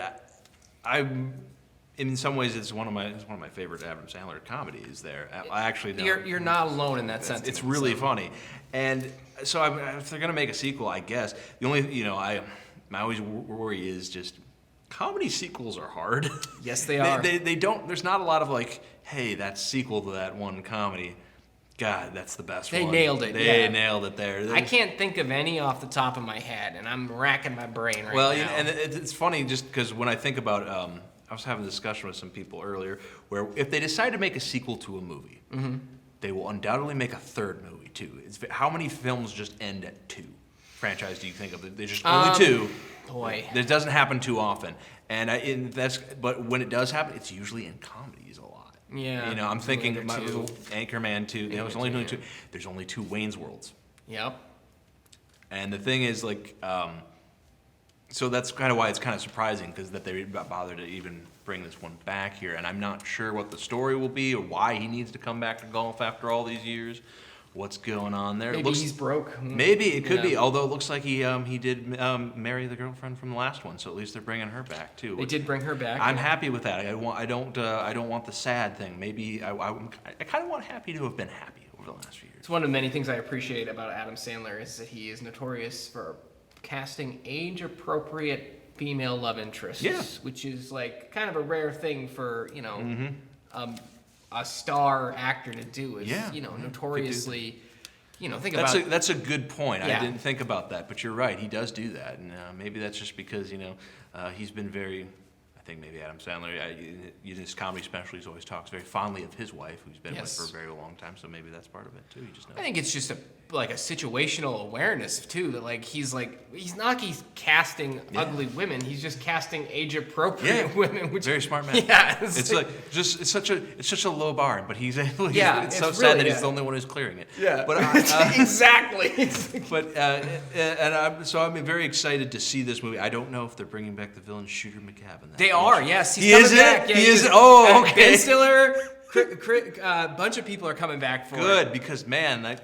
in some ways, it's one of my favorite Adam Sandler comedies. There, I actually don't. You're not alone in that sense. It's really funny, and so if they're gonna make a sequel, I guess the only my always worry is just comedy sequels are hard. Yes, they are. They don't. There's not a lot of like, hey, that's sequel to that one comedy. God, that's the best one. They nailed it. They nailed it there. I can't think of any off the top of my head, and I'm racking my brain right now. Well, and it's funny just because when I think about, I was having a discussion with some people earlier where if they decide to make a sequel to a movie, they will undoubtedly make a third movie too. How many films just end at 2? Franchise do you think of? There's just only 2. Boy, that doesn't happen too often, but when it does happen, it's usually in comedies a lot. Yeah. I'm thinking Anchorman 2. There's only 2. There's only 2 Wayne's Worlds. Yep. And the thing is, like, so that's kind of why it's kind of surprising because that they bothered to even bring this one back here. And I'm not sure what the story will be or why he needs to come back to golf after all these years. What's going on there? Maybe he's broke. Maybe it could be. Although it looks like he did marry the girlfriend from the last one, so at least they're bringing her back too. They did bring her back. I'm happy with that. I don't want the sad thing. Maybe I kind of want Happy to have been happy over the last few years. It's one of the many things I appreciate about Adam Sandler is that he is notorious for casting age-appropriate female love interests. Yeah. Which is like kind of a rare thing for, a star actor to do. Is, notoriously, think about... That's a good point. Yeah. I didn't think about that, but you're right. He does do that. And maybe that's just because, he's been very... I think maybe Adam Sandler, in his comedy specials, always talks very fondly of his wife, who's been with for a very long time. So maybe that's part of it too. You just know. I think it's just a situational awareness too. That he's not casting ugly women. He's just casting age-appropriate women. Which very smart man. Yeah, it's such a low bar, but he's able. Yeah, it's so sad that he's the only one who's clearing it. Yeah, but exactly. So I'm very excited to see this movie. I don't know if they're bringing back the villain Shooter McGavin. They are, yes. He's coming back. Yeah, he is. Oh, okay. Ben Stiller, a bunch of people are coming back for it. Good, because man,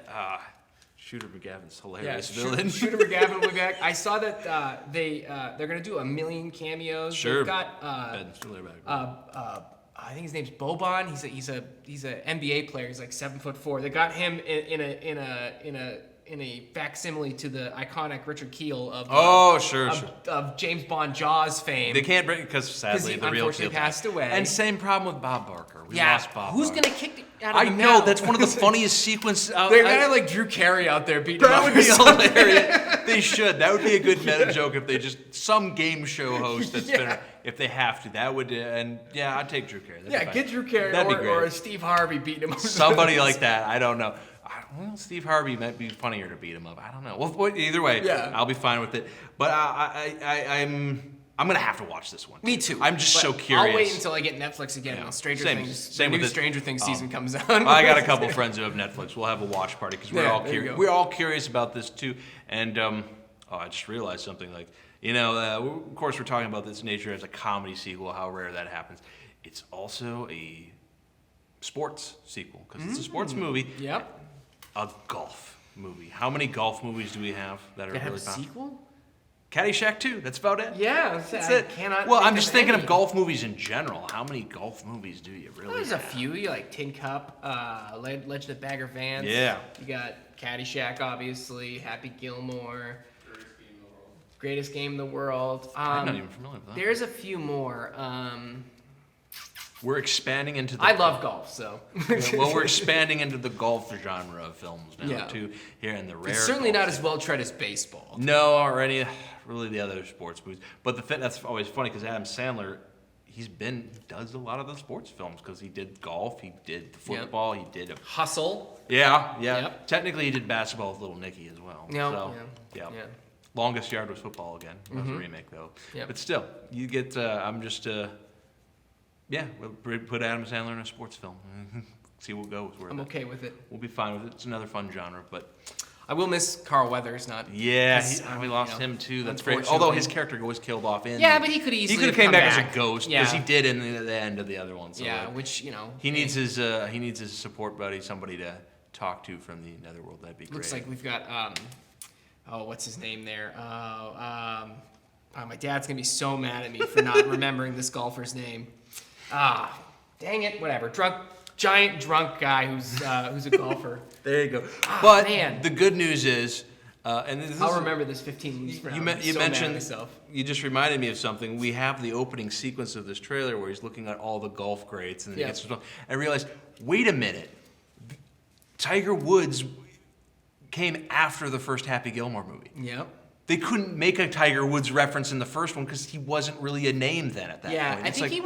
Shooter McGavin's hilarious villain. Shooter McGavin will be back. I saw that they're gonna do 1 million cameos. Sure. They've got Ben Stiller back. I think his name's Boban. He's a NBA player. He's like 7'4". They got him in a facsimile to the iconic Richard Keel of of James Bond Jaws fame. They can't bring because sadly the real Keel passed away. And same problem with Bob Barker. We lost Bob. Who's Barker. gonna kick it out of him know now? that's one of the funniest sequences. They're gonna like Drew Carey out there beating him That up would be or something. hilarious. They should. That would be a good meta joke if they just some game show host that's been if they have to. That would I'd take Drew Carey. That'd be fine. Get Drew Carey or Steve Harvey beating him up. Somebody like that. I don't know. Well, Steve Harvey might be funnier to beat him up. I don't know. Well, either way, I'll be fine with it. But I'm gonna have to watch this one. Me too. I'm just so curious. I'll wait until I get Netflix again. And Stranger Things season comes out. I got a couple friends who have Netflix. We'll have a watch party because we're all curious about this too. And I just realized something. Of course, we're talking about this nature as a comedy sequel. How rare that happens. It's also a sports sequel because it's a sports movie. Yep. A golf movie. How many golf movies do we have that are really have a popular? sequel? Caddyshack 2. That's about it. Yeah, that's it. I'm just thinking of golf movies in general. How many golf movies do you really There's have? a few. You like Tin Cup, Legend of Bagger Vance. Yeah. You got Caddyshack, obviously. Happy Gilmore. Greatest Game in the World. I'm not even familiar with that. There's a few more. We're expanding into the... I love golf, so... we're expanding into the golf genre of films now, too, here in the rare... It's certainly not as well-tread as baseball. No, or any... Really the other sports movies. But that's always funny, because Adam Sandler, he does a lot of the sports films, because he did golf, he did football, he did... Hustle. Yeah. Yep. Technically, he did basketball with Little Nicky as well. Yeah. Longest Yard was football again. That was a remake, though. Yep. But still, you get... we'll put Adam Sandler in a sports film. See what goes. I'm okay with it. We'll be fine with it. It's another fun genre, but... I will miss Carl Weathers, not... Yeah, we lost him too. That's great. Although his character was killed off in... Yeah, but he could easily have came back as a ghost, because he did in the end of the other one. So which, He needs his support buddy, somebody to talk to from the Netherworld. That'd be great. Looks like we've got... what's his name there? My dad's going to be so mad at me for not remembering this golfer's name. Dang it, whatever. Giant drunk guy who's a golfer. There you go. But the good news is, I'll remember this 15 minutes from now. You mentioned, you just reminded me of something. We have the opening sequence of this trailer where he's looking at all the golf greats and I realized, wait a minute, Tiger Woods came after the first Happy Gilmore movie. Yep. They couldn't make a Tiger Woods reference in the first one because he wasn't really a name then at that point. Yeah, I think he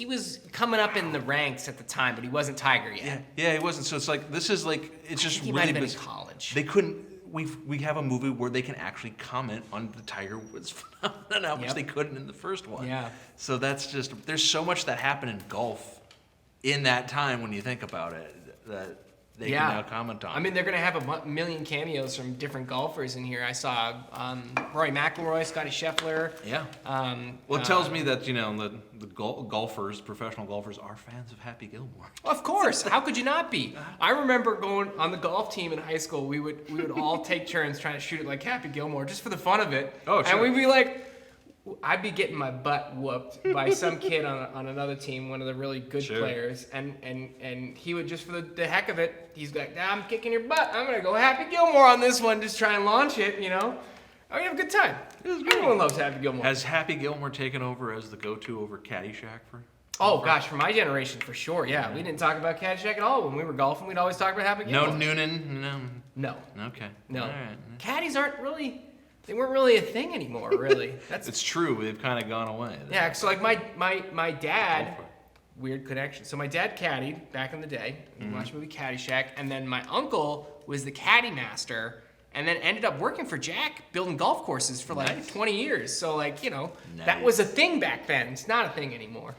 was coming up in the ranks at the time, but he wasn't Tiger yet. Yeah, he wasn't. So it's like it's just he really might have been in college. They couldn't. We have a movie where they can actually comment on the Tiger Woods phenomenon, which they couldn't in the first one. Yeah. So that's just there's so much that happened in golf in that time when you think about it that they can now comment on. I mean, they're going to have a million cameos from different golfers in here. I saw Rory McIlroy, Scotty Scheffler. Yeah. Well, it tells me that, the golfers, professional golfers, are fans of Happy Gilmore. Of course. How could you not be? I remember going on the golf team in high school. We would all take turns trying to shoot it like Happy Gilmore just for the fun of it. Oh, sure. And we'd be like, I'd be getting my butt whooped by some kid on another team, one of the really good players, and he would just for the heck of it, he's like, nah, I'm kicking your butt. I'm gonna go Happy Gilmore on this one, just try and launch it, you know. Oh, you have a good time. Everyone loves Happy Gilmore. Has Happy Gilmore taken over as the go-to over Caddyshack for? Oh gosh, for my generation, for sure. Yeah, we didn't talk about Caddyshack at all when we were golfing. We'd always talk about Happy Gilmore. No Noonan, no. Okay. No. All right. Caddies they weren't really a thing anymore, really. It's true. They've kind of gone away. Yeah. So like my dad, weird connection. So my dad caddied back in the day. We watched the movie Caddyshack, and then my uncle was the caddy master. And then ended up working for Jack, building golf courses for like 20 years. So like, you know, that was a thing back then. It's not a thing anymore.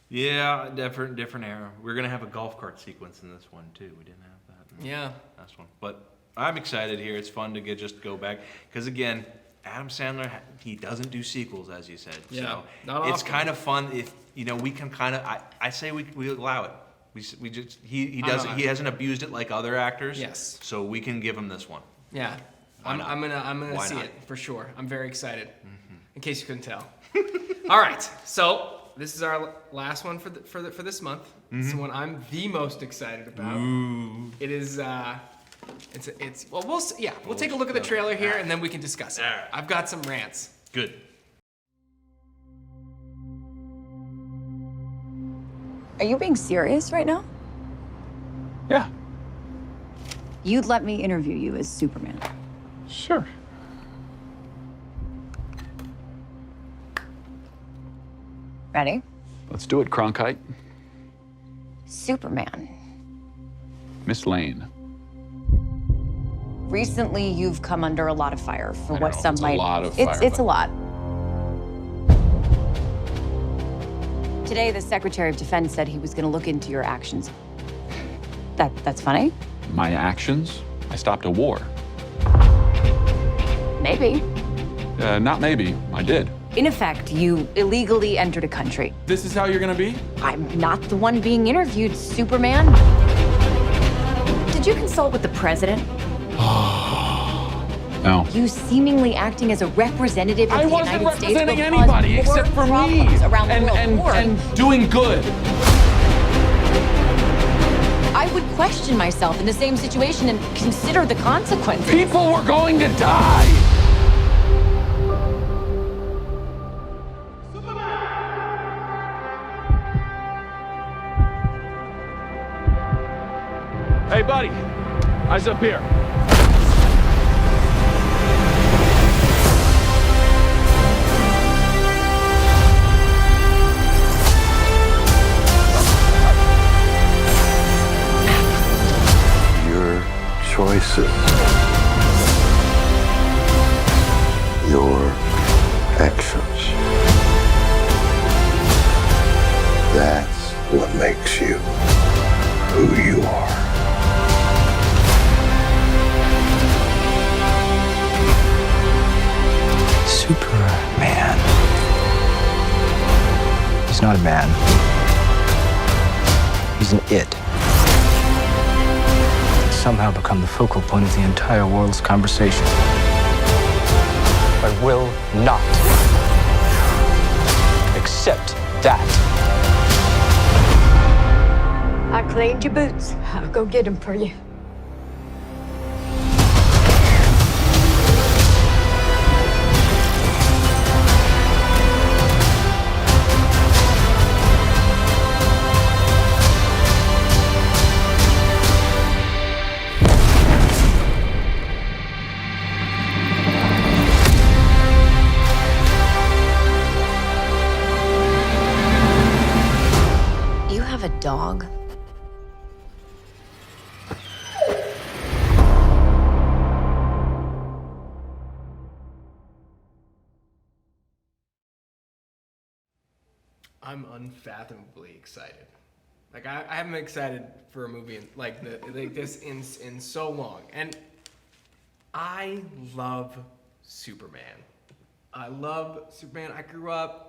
Yeah, different era. We're gonna have a golf cart sequence in this one too. We didn't have that. Yeah. Last one. But I'm excited here. It's fun to just go back. Because again, Adam Sandler, he doesn't do sequels, as you said. Yeah, so not it's often. kind of fun if, you know, we can kind of, I say we allow it. We just, he hasn't abused it like other actors. Yes. So we can give him this one. Yeah, I'm gonna Why see not? it for sure. I'm very excited. In case you couldn't tell. All right, so this is our last one for this month. It's the one I'm the most excited about. Ooh. It is we'll take a look at the trailer here and then we can discuss it. All right. I've got some rants. Good. Are you being serious right now? Yeah, You'd let me interview you as Superman. sure. Ready? Let's do it, Cronkite. Superman. Miss Lane. Recently, you've come under a lot of fire for I what know, some it's a might. lot of it's fire, it's a lot. Today, the Secretary of Defense said he was going to look into your actions. That's funny? My actions? I stopped a war. Maybe. Not maybe. I did. In effect, you illegally entered a country. This is how you're gonna be? I'm not the one being interviewed, Superman. Did you consult with the president? No. You seemingly acting as a representative of I the wasn't United States will representing cause anybody more except for me problems around the world. and doing good. I would question myself in the same situation and consider the consequences. People were going to die. Hey, buddy. Eyes up here. Your choices. Your actions. That's what makes you who you are. Superman. He's not a man. He's an it. He's somehow become the focal point of the entire world's conversation. I will not accept that. I cleaned your boots. I'll go get them for you. You have a dog? I'm unfathomably excited. Like I haven't been excited for a movie like this in so long. And I love Superman. I love Superman. I grew up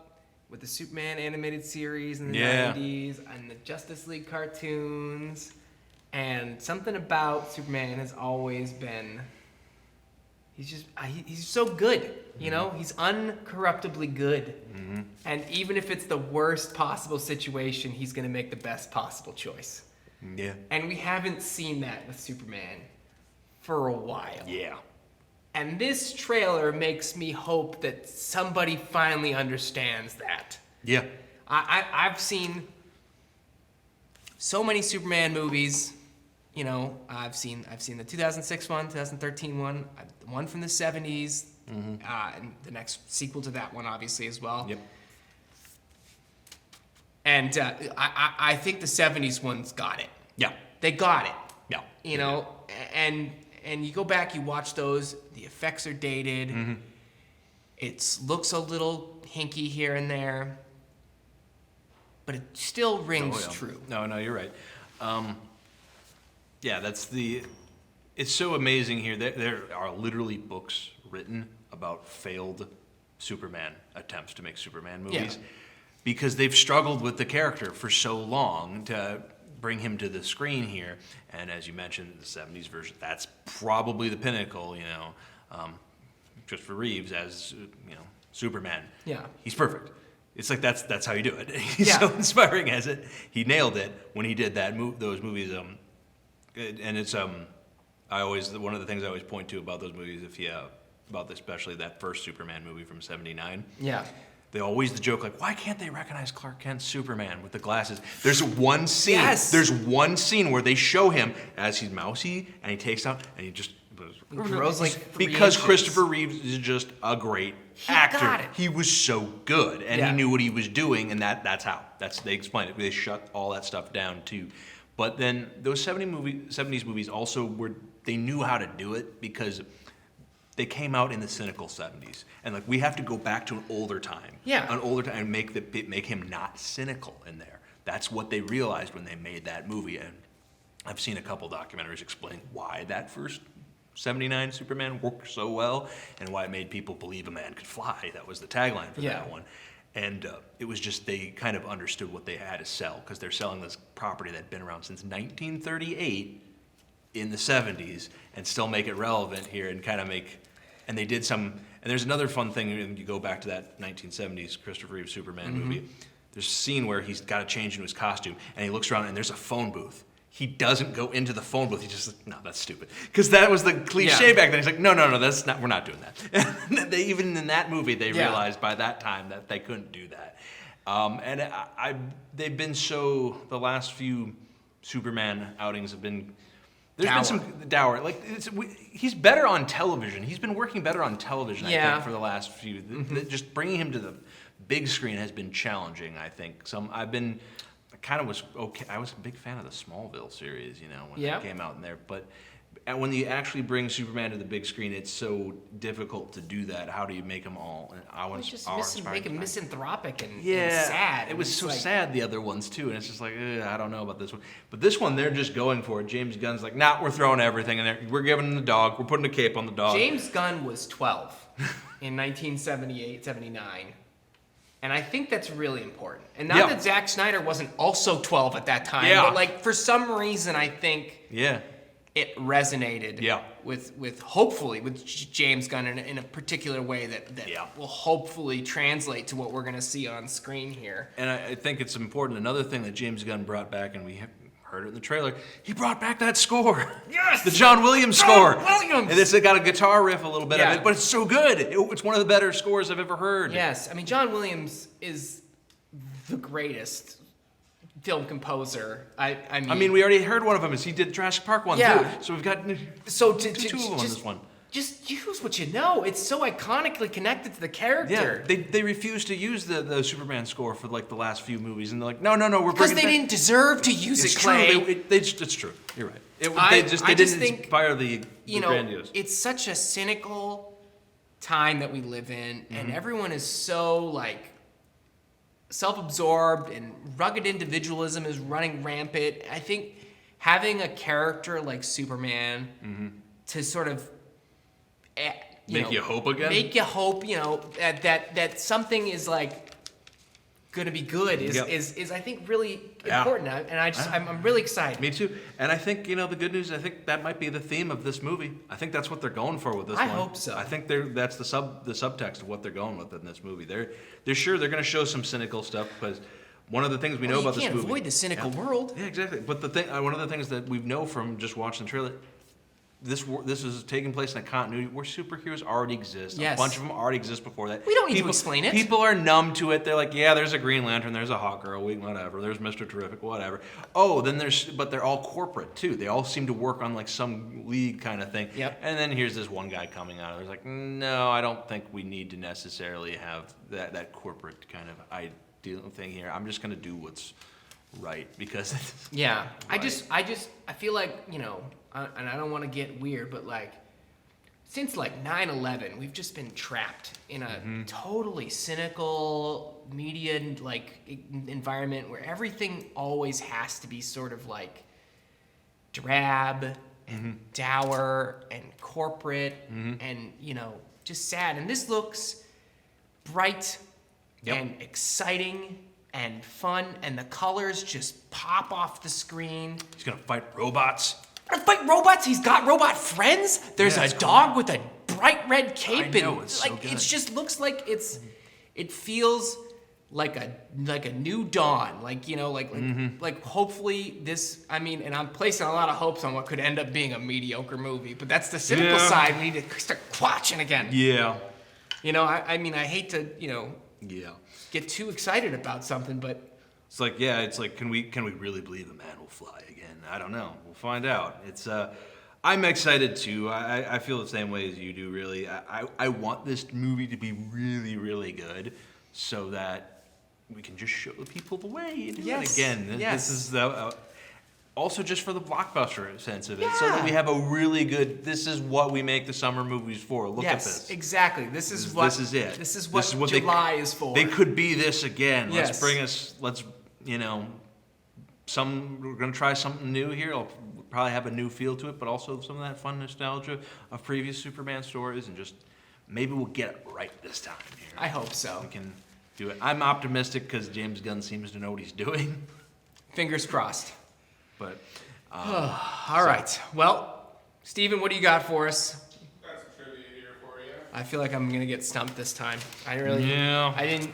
with the Superman animated series in the 90s and the Justice League cartoons. And something about Superman has always been, he's so good. You know, he's uncorruptibly good. And even if it's the worst possible situation, he's going to make the best possible choice. Yeah. And we haven't seen that with Superman for a while. Yeah. And this trailer makes me hope that somebody finally understands that. Yeah. I've seen so many Superman movies. You know, I've seen the 2006 one, 2013 one, one from the 70s, and the next sequel to that one, obviously, as well. Yep. And I think the 70s one's got it. Yeah. They got it. Yeah. You know, and you go back, you watch those, the effects are dated. It looks a little hinky here and there, but it still rings true. No, you're right. Yeah, it's so amazing here. There are literally books written about failed Superman attempts to make Superman movies because they've struggled with the character for so long to bring him to the screen here. And as you mentioned, the 70s version, that's probably the pinnacle, you know, Christopher Reeves as, you know, Superman. Yeah. He's perfect. It's like that's how you do it. He's so inspiring as it. He nailed it when he did those movies. And it's one of the things I always point to about those movies, especially that first Superman movie from '79. Yeah. They always the joke like, why can't they recognize Clark Kent's Superman with the glasses? There's one scene. Yes. There's one scene where they show him as he's mousy and he takes out and he just grows like 3 because inches. Christopher Reeves is just a great actor. got it. He was so good and he knew what he was doing, and that's how. They explained it. They shut all that stuff down too. But then those 70s movies also they knew how to do it because they came out in the cynical 70s. And like we have to go back to an older time. Yeah. An older time and make him not cynical in there. That's what they realized when they made that movie. And I've seen a couple documentaries explain why that first 79 Superman worked so well and why it made people believe a man could fly. That was the tagline for that one. And it was just they kind of understood what they had to sell because they're selling this property that had been around since 1938 in the 70s and still make it relevant here and kind of make. And they did some. And there's another fun thing. You go back to that 1970s Christopher Reeve Superman movie. There's a scene where he's got to change into his costume and he looks around and there's a phone booth. He doesn't go into the phone booth. He just like, no, that's stupid. Because that was the cliche back then. He's like, no, that's not. We're not doing that. Even in that movie, they realized by that time that they couldn't do that. And they've been so. The last few Superman outings have been. There's been some dour. Like he's better on television. He's been working better on television. I think for the last few. Just bringing him to the big screen has been challenging. I think kind of was okay. I was a big fan of the Smallville series, you know, when it came out in there. But when you actually bring Superman to the big screen, it's so difficult to do that. How do you make them all? Make him misanthropic and sad. It was so sad, the other ones too, and it's just like I don't know about this one. But this one, they're just going for it. James Gunn's like, nah, we're throwing everything in there. We're giving him the dog. We're putting a cape on the dog. James Gunn was 12 in 1978, 79. And I think that's really important. And not that Zack Snyder wasn't also 12 at that time, but like for some reason I think it resonated with hopefully with James Gunn in a particular way that will hopefully translate to what we're going to see on screen here. And I think it's important. Another thing that James Gunn brought back, and we heard it in the trailer, he brought back that score. Yes! The John Williams score. Williams! And it's got a guitar riff a little bit of it, but it's so good. It's one of the better scores I've ever heard. Yes, I mean, John Williams is the greatest film composer. I mean, we already heard one of them. He did Jurassic Park one too. So we've got two of them on this one. Just use what you know. It's so iconically connected to the character. Yeah, they refused to use the Superman score for like the last few movies, and they're like, no, we're bringing it because they didn't deserve to use it. Clay. It's true. You're right. They didn't inspire the grandiose. It's such a cynical time that we live in, and everyone is so like self-absorbed, and rugged individualism is running rampant. I think having a character like Superman to sort of make you hope again. Make you hope, that something is like gonna be good is I think really important, and I'm really excited. Me too. And I think the good news. I think that might be the theme of this movie. I think that's what they're going for with this one. I hope so. I think that's the subtext of what they're going with in this movie. They're sure they're going to show some cynical stuff because one of the things we know about this movie. You can't avoid the cynical world. Yeah, exactly. But one of the things that we know from just watching the trailer. This is taking place in a continuity where superheroes already exist. Yes. A bunch of them already exist before that. We don't need to explain it. People are numb to it. They're like, yeah, there's a Green Lantern, there's a Hawkgirl, whatever. There's Mr. Terrific, whatever. Oh, but they're all corporate too. They all seem to work on like some league kind of thing. Yep. And then here's this one guy coming out. It's like, no, I don't think we need to necessarily have that corporate kind of ideal thing here. I'm just gonna do what's right because. Yeah, right. I feel like and I don't want to get weird, but like since like 9/11, we've just been trapped in a totally cynical media like environment where everything always has to be sort of like drab and dour and corporate and just sad. And this looks bright and exciting and fun, and the colors just pop off the screen. He's gonna fight robots. Fight robots? He's got robot friends? There's a dog with a bright red cape. I know, it's so good. It just looks like it feels like a new dawn. Like hopefully this, and I'm placing a lot of hopes on what could end up being a mediocre movie, but that's the cynical side. We need to start watching again. Yeah. I hate to, get too excited about something, but it's like, can we really believe a man will fly again? I don't know. We'll find out. I'm excited too. I feel the same way as you do, really. I want this movie to be really, really good so that we can just show people the way to do it again. This is also just for the blockbuster sense of it, so that we have a really good, this is what we make the summer movies for. Look at this. Exactly. This is it. This is what July is for. They could be this again. Yes. We're going to try something new here. It'll probably have a new feel to it, but also some of that fun nostalgia of previous Superman stories, and just maybe we'll get it right this time here. I hope so. We can do it. I'm optimistic because James Gunn seems to know what he's doing. Fingers crossed. But all right. Well, Steven, what do you got for us? Got some trivia here for you. I feel like I'm gonna get stumped this time. I didn't.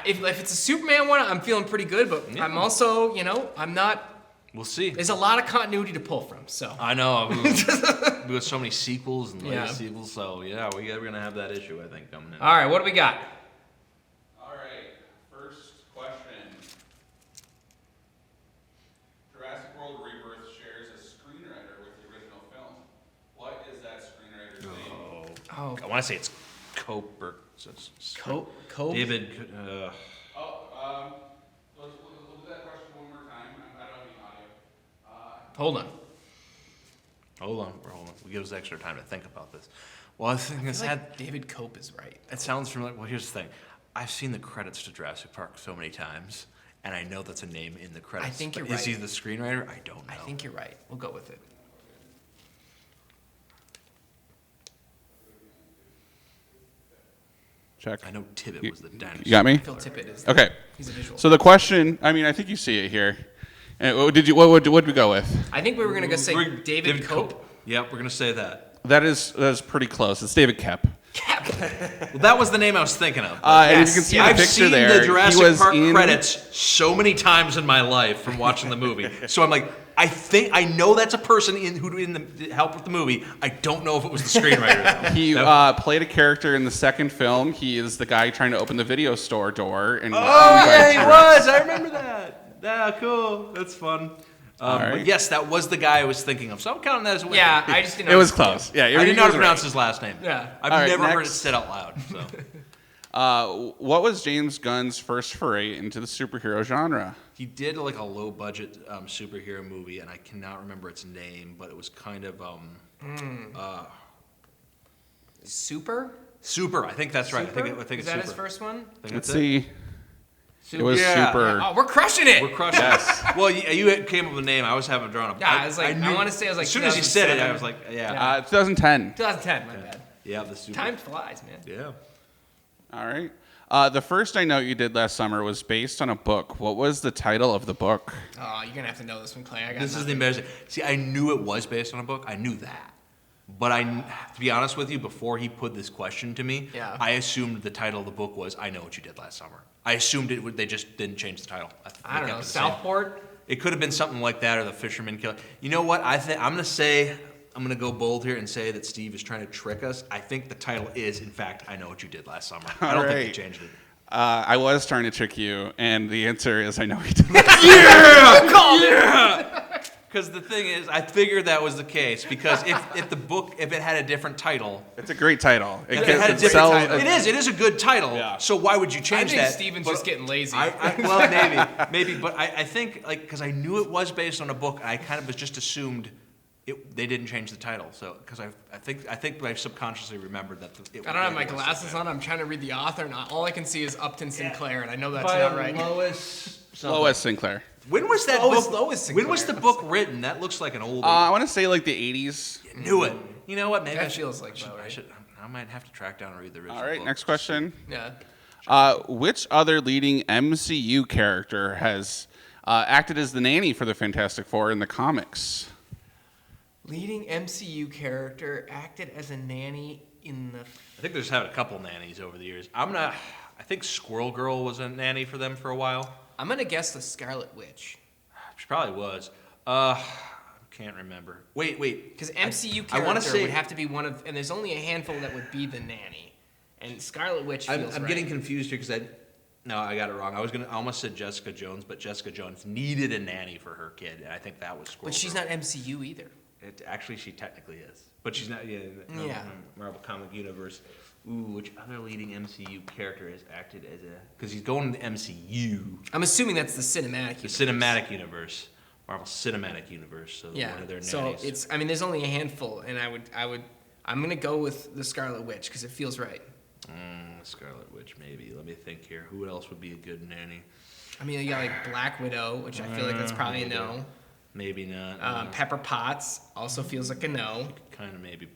If it's a Superman one, I'm feeling pretty good, but I'm also, I'm not. We'll see. There's a lot of continuity to pull from, so. I know. We got so many sequels and later sequels, so we're gonna have that issue, I think, coming in. All right, what do we got? All right, first question. Jurassic World Rebirth shares a screenwriter with the original film. What is that screenwriter's name? Oh. I want to say it's Cope or Cope? David. We'll do that question one more time. I don't have any audio. Hold on. Hold on. We give us extra time to think about this. Well, I think it's David Cope is right. It sounds familiar. Well, here's the thing. I've seen the credits to Jurassic Park so many times, and I know that's a name in the credits. I think you're right. Is he the screenwriter? I don't know. I think you're right. We'll go with it. Check. I know Tippett was the dinosaur. You got me? Phil Tippett is. Okay. He's a visual. So the question, I think you see it here. What did we go with? I think we were gonna go say David Cope. Yep, we're gonna say that. That is pretty close. It's David Kep. Well, that was the name I was thinking of. And you can see the picture seen there. I've seen the Jurassic Park in credits so many times in my life from watching the movie. So I'm like, I know that's a person who helped with the movie. I don't know if it was the screenwriter. He played a character in the second film. He is the guy trying to open the video store door. And he was. I remember that. Yeah, cool. That's fun. Right. But yes, that was the guy I was thinking of. So I'm counting that as a win. Yeah, I just didn't know. It was close. Yeah, I didn't know how to pronounce right. his last name. Yeah. I've never heard it said out loud. So. What was James Gunn's first foray into the superhero genre? He did like a low budget superhero movie, and I cannot remember its name, but it was kind of Super? Super, I think that's right. I think it's Is that Super. his first one? Let's see. It was Super. Oh, we're crushing it. We're crushing it. Well, you came up with a name. I was having drawn up. Yeah, I was like, I want to say, I was like, as soon as you said it, I was like, 2010. 2010, my bad. Yeah, the Super. Time flies, man. Yeah. All right. The first I Know You Did Last Summer was based on a book. What was the title of the book? Oh, you're gonna have to know this one, Clay. I got This is the nothing. embarrassing. See, I knew it was based on a book. I knew that. But to be honest with you, before he put this question to me, Yeah. I assumed the title of the book was "I Know What You Did Last Summer." I assumed it would. They just didn't change the title. I don't They know. kept it the same. Southport. It could have been something like that, or the Fisherman Killer. You know what? I'm gonna go bold here and say that Steve is trying to trick us. I think the title is, in fact, "I Know What You Did Last Summer." I don't think they changed it. I was trying to trick you, and the answer is I Know You Did. Yeah! Because the thing is, I figured that was the case. Because if the book, if it had a different title, it's a great title. It had a different title. It is a good title. Yeah. So why would you change that? I think Steven's just getting lazy. Well, maybe, but I think because I knew it was based on a book, I kind of was just assumed they didn't change the title. So because I think I subconsciously remembered that. I don't have my glasses on. I'm trying to read the author, and all I can see is Upton Sinclair, and I know that's not right. Lois Sinclair. When was that book? When was the book written? That looks like an old. I want to say like the 80s. You knew it. You know what? Maybe that feels like that, right? I might have to track down and read the original. All right, book. next question. Yeah. Which other leading MCU character has acted as the nanny for the Fantastic Four in the comics? Leading MCU character acted as a nanny in the. I think there's had a couple nannies over the years. I think Squirrel Girl was a nanny for them for a while. I'm gonna guess the Scarlet Witch. She probably was. Can't remember. Wait. Because MCU character would have to be one of, and there's only a handful that would be the nanny, and Scarlet Witch feels I'm right. getting confused here because I got it wrong. I almost said Jessica Jones, but Jessica Jones needed a nanny for her kid, and I think that was Squirrel But she's Girl. not MCU either. Actually, she technically is, but she's not. Yeah. Marvel Comic Universe. Ooh, which other leading MCU character has acted as a? Because he's going to the MCU. I'm assuming that's the cinematic. The cinematic universe, Marvel Cinematic Universe. So Yeah. one of their nannies. So it's. I mean, there's only a handful, and I'm gonna go with the Scarlet Witch because it feels right. Scarlet Witch, maybe. Let me think here. Who else would be a good nanny? I mean, you got like Black Widow, which I feel like that's probably a no. Maybe not. Pepper Potts also feels like a no. Kind of maybe.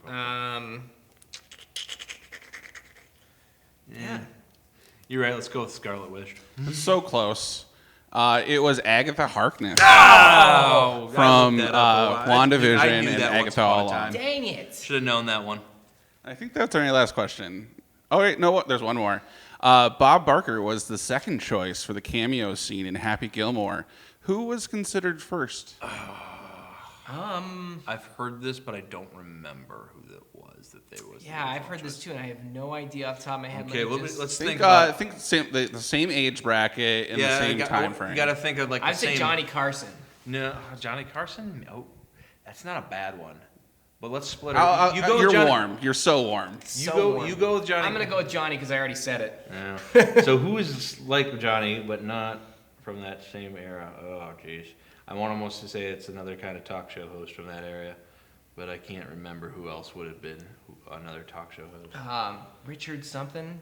Yeah. You're right. Let's go with Scarlet Witch. So close. It was Agatha Harkness. Oh! From WandaVision and Agatha all along. Dang it! Should have known that one. I think that's our last question. Oh wait, no, there's one more. Bob Barker was the second choice for the cameo scene in Happy Gilmore. Who was considered first? I've heard this, but I don't remember who that was. That there was. Yeah, I've heard this too, and I have no idea off the top of my head. Okay, let's think. I think the same age bracket and the same time frame. You got to think of like. I'd say Johnny Carson. No, Johnny Carson. No, that's not a bad one. But let's split it. You're Johnny. warm. You're so warm. You go with Johnny. I'm gonna go with Johnny because I already said it. Yeah. So who is like Johnny, but not from that same era? Oh, jeez. I want almost to say it's another kind of talk show host from that area, but I can't remember who else would have been another talk show host. Richard something.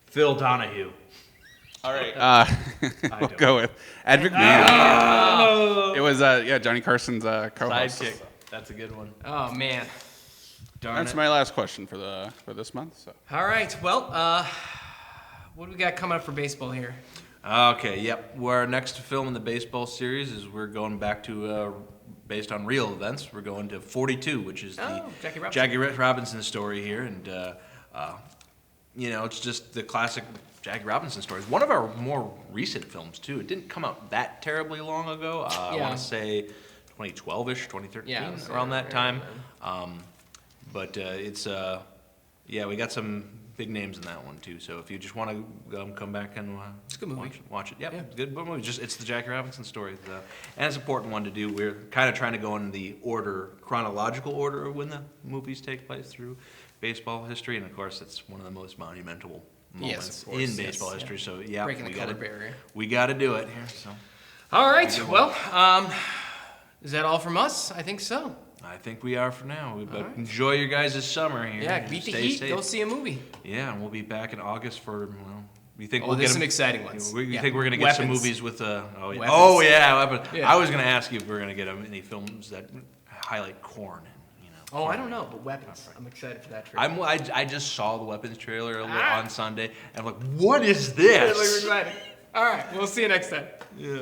Phil Donahue. All right. We'll go with Ed McMahon. Oh. It was Johnny Carson's co-host. Sidekick. That's a good one. Oh man. That's my last question for this month. So. All right. Well, what do we got coming up for baseball here? Okay. Yep. Our next film in the baseball series is we're going back to based on real events. We're going to 42, which is the Jackie Robinson story here, and it's just the classic Jackie Robinson story. It's one of our more recent films too. It didn't come out that terribly long ago. I want to say 2012-ish, 2013, around that time. But it's we got some big names in that one too. So if you just want to come back and it's a good movie. Watch it. Yep, yeah, good movie. It's the Jackie Robinson story, and it's an important one to do. We're kind of trying to go in the chronological order of when the movies take place through baseball history, and of course, it's one of the most monumental moments in baseball history. So breaking the color barrier. We got to do it here. So, all right. Well, is that all from us? I think so. I think we are for now. But enjoy your guys' summer here. Yeah, beat the heat. Go see a movie. Yeah, and we'll be back in August for. We think we'll get some exciting ones. We think we're gonna get some movies with. Weapons. Oh yeah, weapons. I was gonna ask you if we're gonna get any films that highlight corn. Oh, I don't know, but weapons. I'm excited for that trailer. I just saw the weapons trailer on Sunday, and I'm like, what is this? All right, we'll see you next time. Yeah.